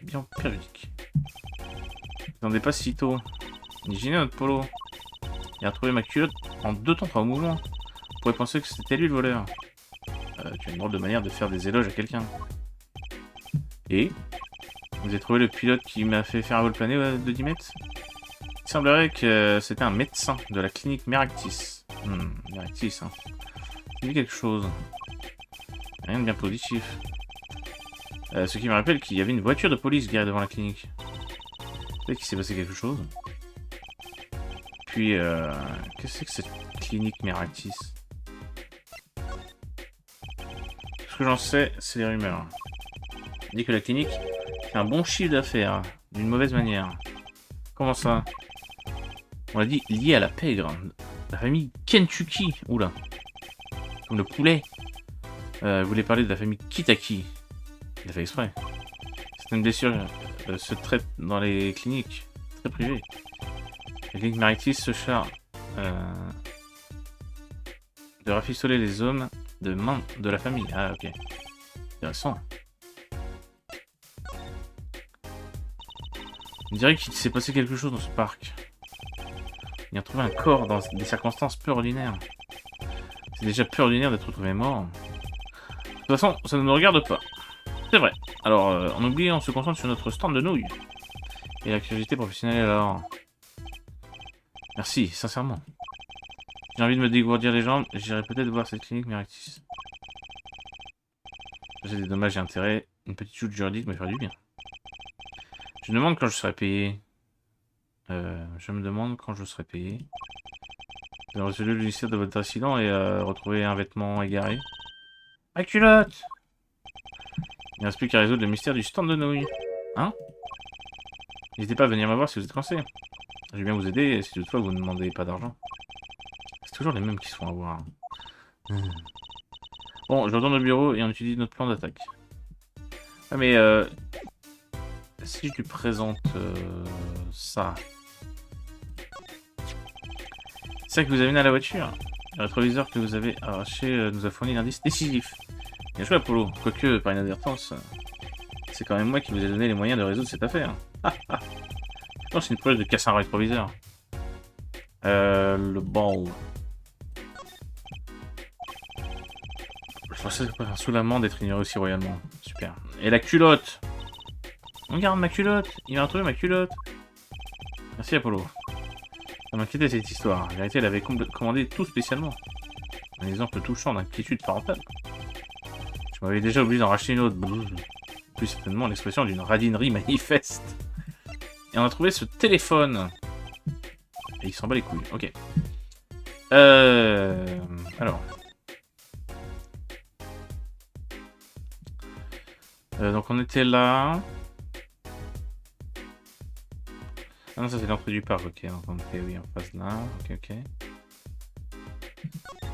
Bien périodique. N'attendez pas si tôt. Imaginez notre polo. Il a retrouvé ma culotte en 2 temps 3 mouvements. On pourrait penser que c'était lui le voleur. Tu as une drôle de manière de faire des éloges à quelqu'un. Et vous avez trouvé le pilote qui m'a fait faire un vol plané de 10 mètres? Il semblerait que c'était un médecin de la clinique Meractis. Meractis, hein. Ça me dit quelque chose. Rien de bien positif. Ce qui me rappelle qu'il y avait une voiture de police garée devant la clinique. Peut-être qu'il s'est passé quelque chose. Puis, qu'est-ce que c'est que cette clinique Meractis? Ce que j'en sais, c'est les rumeurs. On dit que la clinique fait un bon chiffre d'affaires, d'une mauvaise manière. Comment ça? On l'a dit lié à la pègre. La famille Kentucky. Oula. Comme le poulet. Vous voulez parler de la famille Kitaki. Il a fait exprès. Certaines blessures se traitent dans les cliniques. Très privées. La clinique Meractis se charge de rafistoler les hommes de main de la famille. Ah, ok. Intéressant. On dirait qu'il s'est passé quelque chose dans ce parc. Il a trouvé un corps dans des circonstances peu ordinaires. C'est déjà peu ordinaire d'être retrouvé mort. De toute façon, ça ne nous regarde pas. C'est vrai. Alors, en oubliant, on se concentre sur notre stand de nouilles. Et la curiosité professionnelle, alors... Merci, sincèrement. J'ai envie de me dégourdir les jambes, j'irai peut-être voir cette clinique Meractis. J'ai des dommages et intérêts, une petite chute juridique me ferait du bien. Je me demande quand je serai payé. Je me demande quand je serai payé. J'ai résolu le mystère de votre accident et retrouvé un vêtement égaré. Ma culotte! Il ne reste plus qu'à résoudre le mystère du stand de nouilles. Hein? N'hésitez pas à venir me voir si vous êtes coincé. Je vais bien vous aider si toutefois vous ne demandez pas d'argent. C'est toujours les mêmes qui se font avoir. Bon, je retourne au bureau et on utilise notre plan d'attaque. Ah mais si je lui présente ça... C'est ça que vous avez amené à la voiture. Le rétroviseur que vous avez arraché nous a fourni l'indice décisif. Bien joué Apollo, quoique par inadvertance, c'est quand même moi qui vous ai donné les moyens de résoudre cette affaire. Non, c'est une preuve de casser un rétroviseur. Le ball. Je pensais que un soulagement d'être ignoré aussi royalement. Super. Et la culotte! Regarde ma culotte! Il m'a retrouvé ma culotte! Merci Apollo. Ça m'inquiétait cette histoire. En vérité, elle avait commandé tout spécialement. Un exemple touchant d'inquiétude parentale. Je m'avais déjà oublié d'en racheter une autre. Plus certainement l'expression d'une radinerie manifeste. Et on a trouvé ce téléphone. Et il s'en bat les couilles. Ok. Alors. Donc on était là. Ah non, ça c'est l'entrée du parc, ok. Donc on était, oui, en face là. Ok, ok.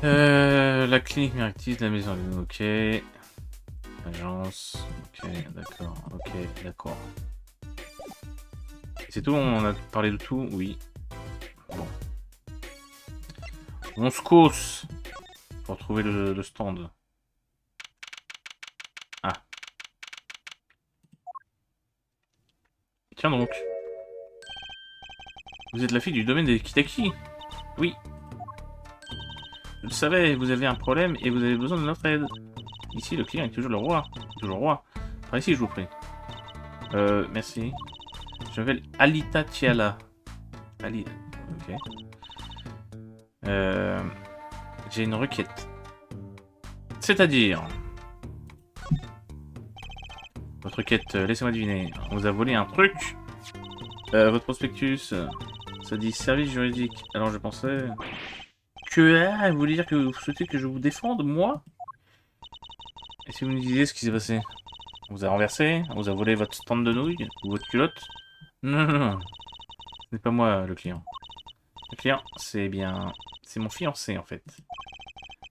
La clinique Meractis, la maison, ok. Agence, ok, d'accord, ok, d'accord. C'est tout, on a parlé de tout, oui. Bon. On se causse pour trouver le stand. Ah. Tiens donc. Vous êtes la fille du domaine des Kitaki? Oui. Je le savais, vous avez un problème et vous avez besoin de notre aide. Ici, le client est toujours le roi. Toujours roi. Par ici, je vous prie. Merci. Je m'appelle Alita Tiala. Ali... Ok. J'ai une requête. C'est-à-dire... Votre quête, laissez-moi deviner. On vous a volé un truc. Votre prospectus, ça dit service juridique. Alors je pensais... Que... vous voulez dire que vous souhaitez que je vous défende, moi? Et si vous me disiez ce qui s'est passé? On vous a renversé? On vous a volé votre stand de nouilles? Ou votre culotte? Non, non, non. Ce n'est pas moi, le client. Le client, c'est bien... C'est mon fiancé, en fait.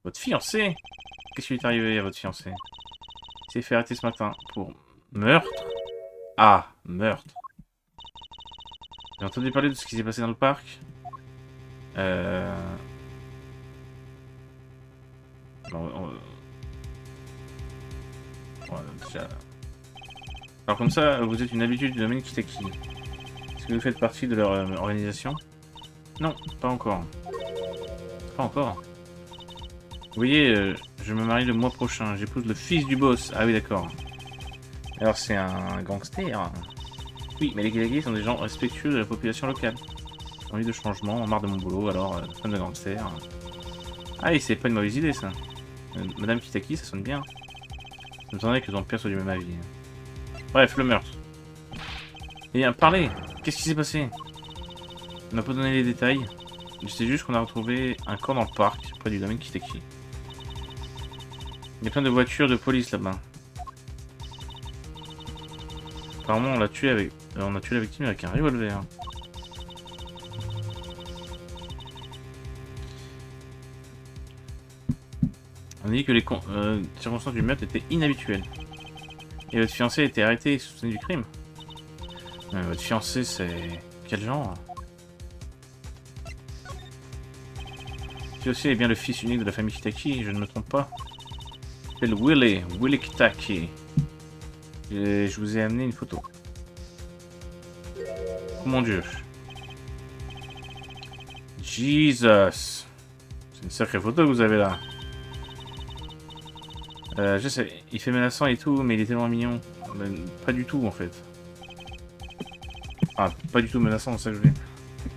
Votre fiancé? Qu'est-ce qui lui est arrivé à votre fiancé? Il s'est fait arrêter ce matin pour meurtre? Ah, meurtre. J'ai entendu parler de ce qui s'est passé dans le parc. Bon, déjà... Alors comme ça, vous êtes une habitude du domaine Kitaki. Est-ce que vous faites partie de leur organisation? Non, pas encore. Pas encore. Vous voyez, je me marie le mois prochain. J'épouse le fils du boss. Ah oui, d'accord. Alors c'est un gangster. Oui, mais les Kitaki sont des gens respectueux de la population locale. J'ai envie de changement, marre de mon boulot, alors fan de gangster. Ah, et c'est pas une mauvaise idée ça. Madame Kitaki, ça sonne bien. Je me demandais que ton père soit du même avis. Bref, le meurtre. Eh bien, parlez. Qu'est-ce qui s'est passé? On n'a pas donné les détails. Je sais juste qu'on a retrouvé un corps dans le parc, près du domaine Kitaki. Il y a plein de voitures de police là-bas. Apparemment, on a tué la victime avec un revolver. On a dit que les circonstances du meurtre étaient inhabituelles. Et votre fiancé a été arrêté et soupçonné du crime. Votre fiancé, c'est... Quel genre? Fiancé est bien le fils unique de la famille Kitaki, je ne me trompe pas. Il s'appelle Willy Kitaki. Je vous ai amené une photo. Oh mon dieu. Jesus. C'est une sacrée photo que vous avez là. Je sais, il fait menaçant et tout, mais il est tellement mignon. Mais pas du tout en fait. Ah, pas du tout menaçant, c'est ça que je veux dire.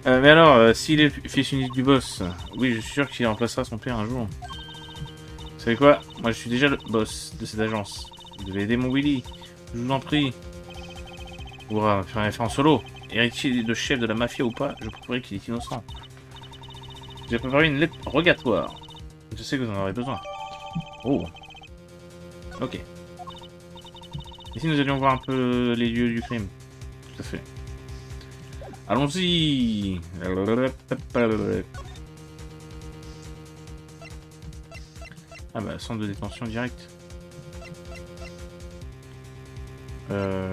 Mais alors, s'il est fils unique du boss, oui, je suis sûr qu'il remplacera son père un jour. Vous savez quoi? Moi, je suis déjà le boss de cette agence. Vous devez aider mon Willy. Je vous en prie. Pour faire un effet en solo. Héritier de chef de la mafia ou pas, je prouverai qu'il est innocent. J'ai préparé une lettre rogatoire. Je sais que vous en aurez besoin. Oh. Ok. Et si nous allions voir un peu les lieux du crime? Tout à fait. Allons-y. Ah bah, centre de détention direct. On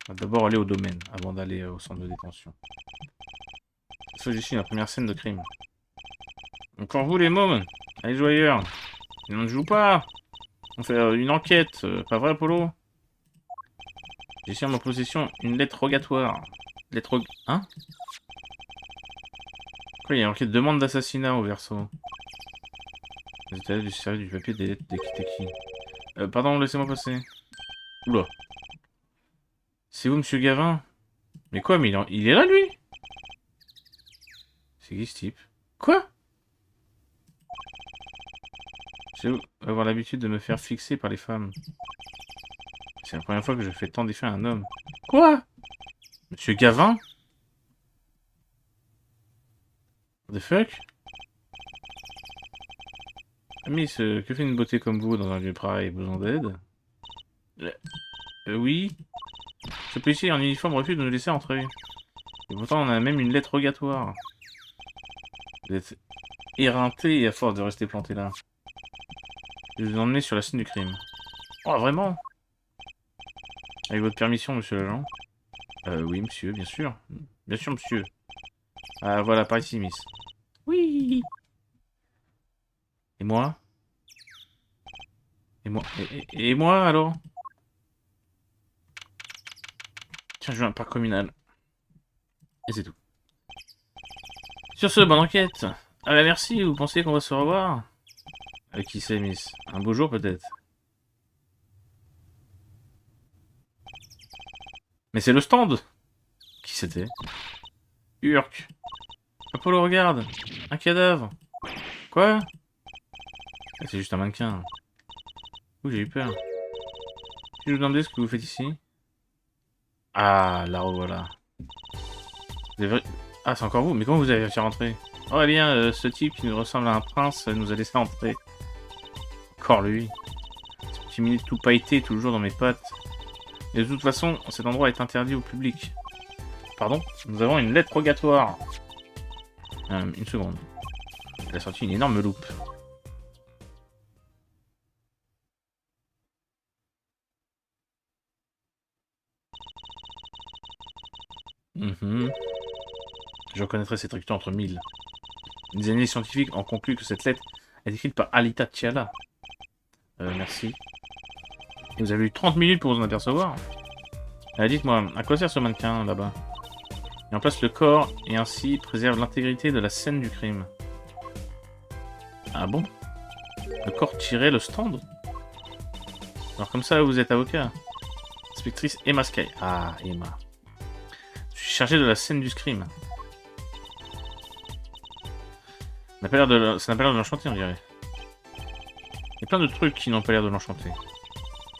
va d'abord aller au domaine, avant d'aller au centre de détention. Ça, ici la première scène de crime. Encore vous les mômes? Allez jouer ailleurs. On ne joue pas. On fait une enquête, pas vrai Polo? J'ai ici en ma possession une lettre rogatoire. Lettre hein? Quoi, il y a marqué demande d'assassinat au verso. Les états du service du papier des lettres des Kitaki. Pardon, laissez-moi passer. Oula. C'est vous, monsieur Gavin? Mais quoi, mais il est là, lui? C'est qui ce type? Quoi? J'ai avoir l'habitude de me faire fixer par les femmes. C'est la première fois que je fais tant d'effets à un homme. Quoi? Monsieur Gavin? What the fuck? Miss, que fait une beauté comme vous dans un lieu pareil? Besoin d'aide? Oui. Ce policier en uniforme refuse de nous laisser entrer. Et pourtant, on a même une lettre rogatoire. Vous êtes éreinté à force de rester planté là. Je vais vous emmener sur la scène du crime. Oh, vraiment? Avec votre permission, monsieur l'agent? Oui, monsieur, bien sûr. Bien sûr, monsieur. Ah, voilà, par ici, Miss. Oui. Et moi? Et moi? Et moi, alors? Tiens, je veux un parc communal. Et c'est tout. Sur ce, bonne enquête. Ah bah merci, vous pensez qu'on va se revoir? Avec qui c'est, Miss? Un beau jour, peut-être? Mais c'est le stand! Qui c'était? Urk. Apollo, regarde! Un cadavre! Quoi? Ah, c'est juste un mannequin. Ouh, j'ai eu peur. Je vous demandais ce que vous faites ici? Ah, la revoilà. Vous avez... Ah, c'est encore vous? Mais comment vous avez réussi à rentrer? Oh, eh bien, ce type qui nous ressemble à un prince nous a laissé entrer. Encore lui. Ce petit minute tout pailleté, toujours dans mes pattes. Et de toute façon, cet endroit est interdit au public. Pardon? Nous avons une lettre rogatoire. Une seconde. Il a sorti une énorme loupe. Je reconnaîtrai cette écriture entre mille. Des analyses scientifiques ont conclu que cette lettre est écrite par Alita Tiala. Merci. Et vous avez eu 30 minutes pour vous en apercevoir? Dites-moi, à quoi sert ce mannequin là-bas? Il remplace le corps et ainsi préserve l'intégrité de la scène du crime. Ah bon? Le corps tirait le stand? Alors comme ça, vous êtes avocat. Inspectrice Emma Sky. Ah, Emma. Je suis chargé de la scène du crime. Ça n'a pas l'air de l'enchanter, on dirait. Il y a plein de trucs qui n'ont pas l'air de l'enchanter.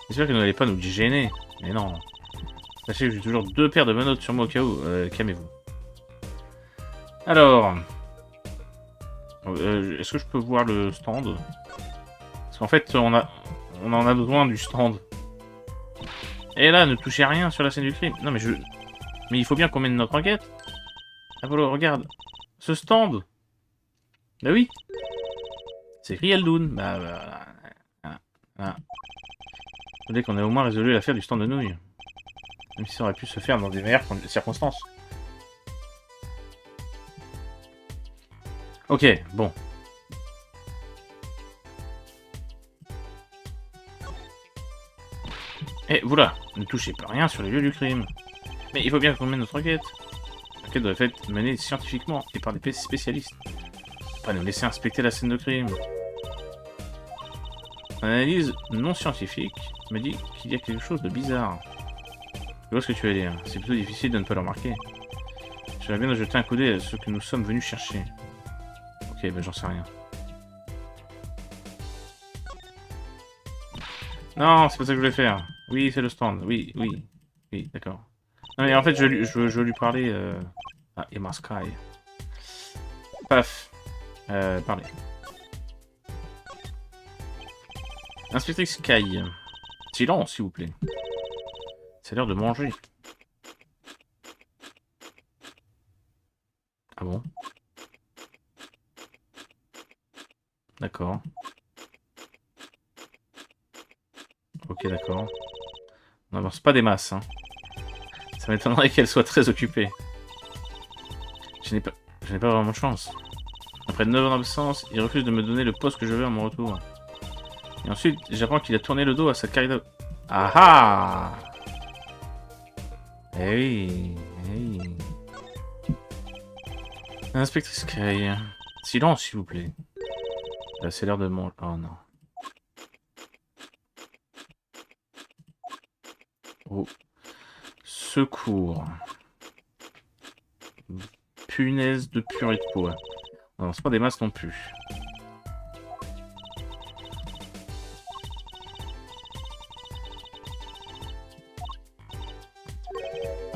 J'espère que vous n'allez pas nous gêner. Mais non. Sachez que j'ai toujours 2 paires de menottes sur moi au cas où. Calmez-vous. Alors... est-ce que je peux voir le stand? Parce qu'en fait, on en a besoin du stand. Et là, ne touchez à rien sur la scène du crime. Non, mais mais il faut bien qu'on mène notre enquête. Apollo, regarde. Ce stand. Bah oui. C'est écrit Eldoun. Voilà. Vous voulez qu'on ait au moins résolu l'affaire du stand de nouilles. Même si ça aurait pu se faire dans des meilleures circonstances. Ok, bon. Eh, voilà, ne touchez pas rien sur les lieux du crime. Mais il faut bien qu'on mène notre enquête. L'enquête doit être menée scientifiquement et par des spécialistes. Pas nous laisser inspecter la scène de crime. Une analyse non scientifique me dit qu'il y a quelque chose de bizarre. Je vois ce que tu veux dire. C'est plutôt difficile de ne pas le remarquer. J'aimerais bien de jeter un coup d'œil à ce que nous sommes venus chercher. Ok, bah j'en sais rien. Non, c'est pas ça que je voulais faire. Oui, c'est le stand. Oui, d'accord. Non mais en fait, je veux lui parler à Emma Sky. Paf. Parlez. Inspectrice Sky. Silence, s'il vous plaît. C'est l'heure de manger. Ah bon? D'accord. Ok, d'accord. On n'avance pas des masses, hein. Ça m'étonnerait qu'elle soit très occupée. Je n'ai pas vraiment de chance. Après 9 ans d'absence, il refuse de me donner le poste que je veux à mon retour. Et ensuite, j'apprends qu'il a tourné le dos à sa carrière. Ah ah! Eh oui, eh oui. Inspectrice Sky. Silence, s'il vous plaît. C'est l'heure de manger. Oh non. Oh. Secours. Punaise de purée de peau. Non, c'est pas des masses non plus.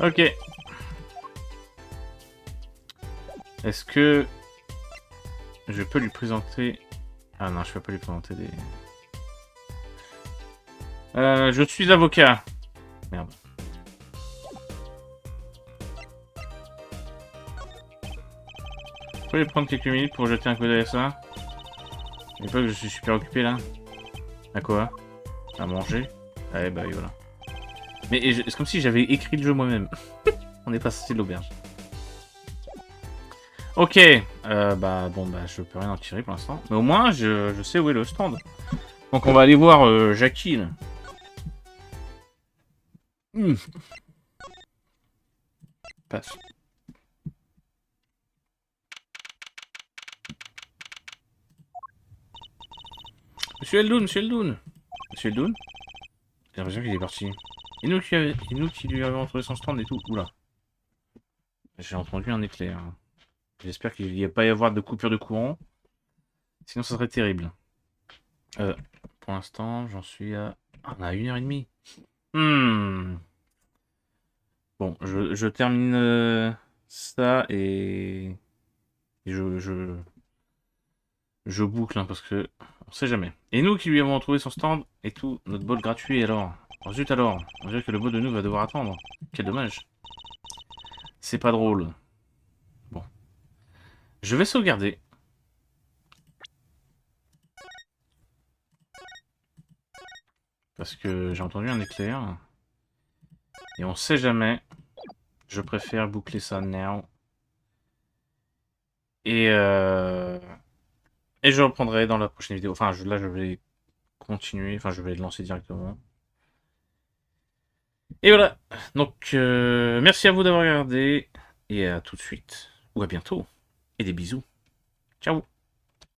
Ok. Est-ce que je peux lui présenter... Ah non, je peux pas lui présenter des... je suis avocat. Merde. Vous pouvez prendre quelques minutes pour jeter un coup d'œil à ça? Il pas que je suis super occupé là. À quoi? À manger? Ah bah oui, voilà. Mais c'est comme si j'avais écrit le jeu moi-même. On est pas sorti de l'auberge. Ok, bah bon, bah je peux rien en tirer pour l'instant. Mais au moins, je sais où est le stand. Donc on va aller voir Jackie, là. Hmm. Passe. Monsieur Eldoun, Monsieur Eldoun. Monsieur Eldoun. J'ai l'impression qu'il est parti. Et nous qui lui avons retrouvé son stand et tout. Oula. J'ai entendu un éclair. J'espère qu'il n'y a pas y avoir de coupure de courant. Sinon, ça serait terrible. Euh, pour l'instant, j'en suis à... Ah, on a 1h30. Hmm. Bon, je termine ça et je boucle, hein, parce que on sait jamais. Et nous qui lui avons trouvé son stand et tout, notre bol gratuit alors. Oh, zut alors, on dirait que le bol de nous va devoir attendre. Quel dommage. C'est pas drôle. Bon, je vais sauvegarder. Parce que j'ai entendu un éclair. Et on sait jamais. Je préfère boucler ça now. Et, euh... et je reprendrai dans la prochaine vidéo. Enfin, là, je vais continuer. Enfin, je vais le lancer directement. Et voilà. Donc, merci à vous d'avoir regardé. Et à tout de suite. Ou à bientôt. Et des bisous. Ciao.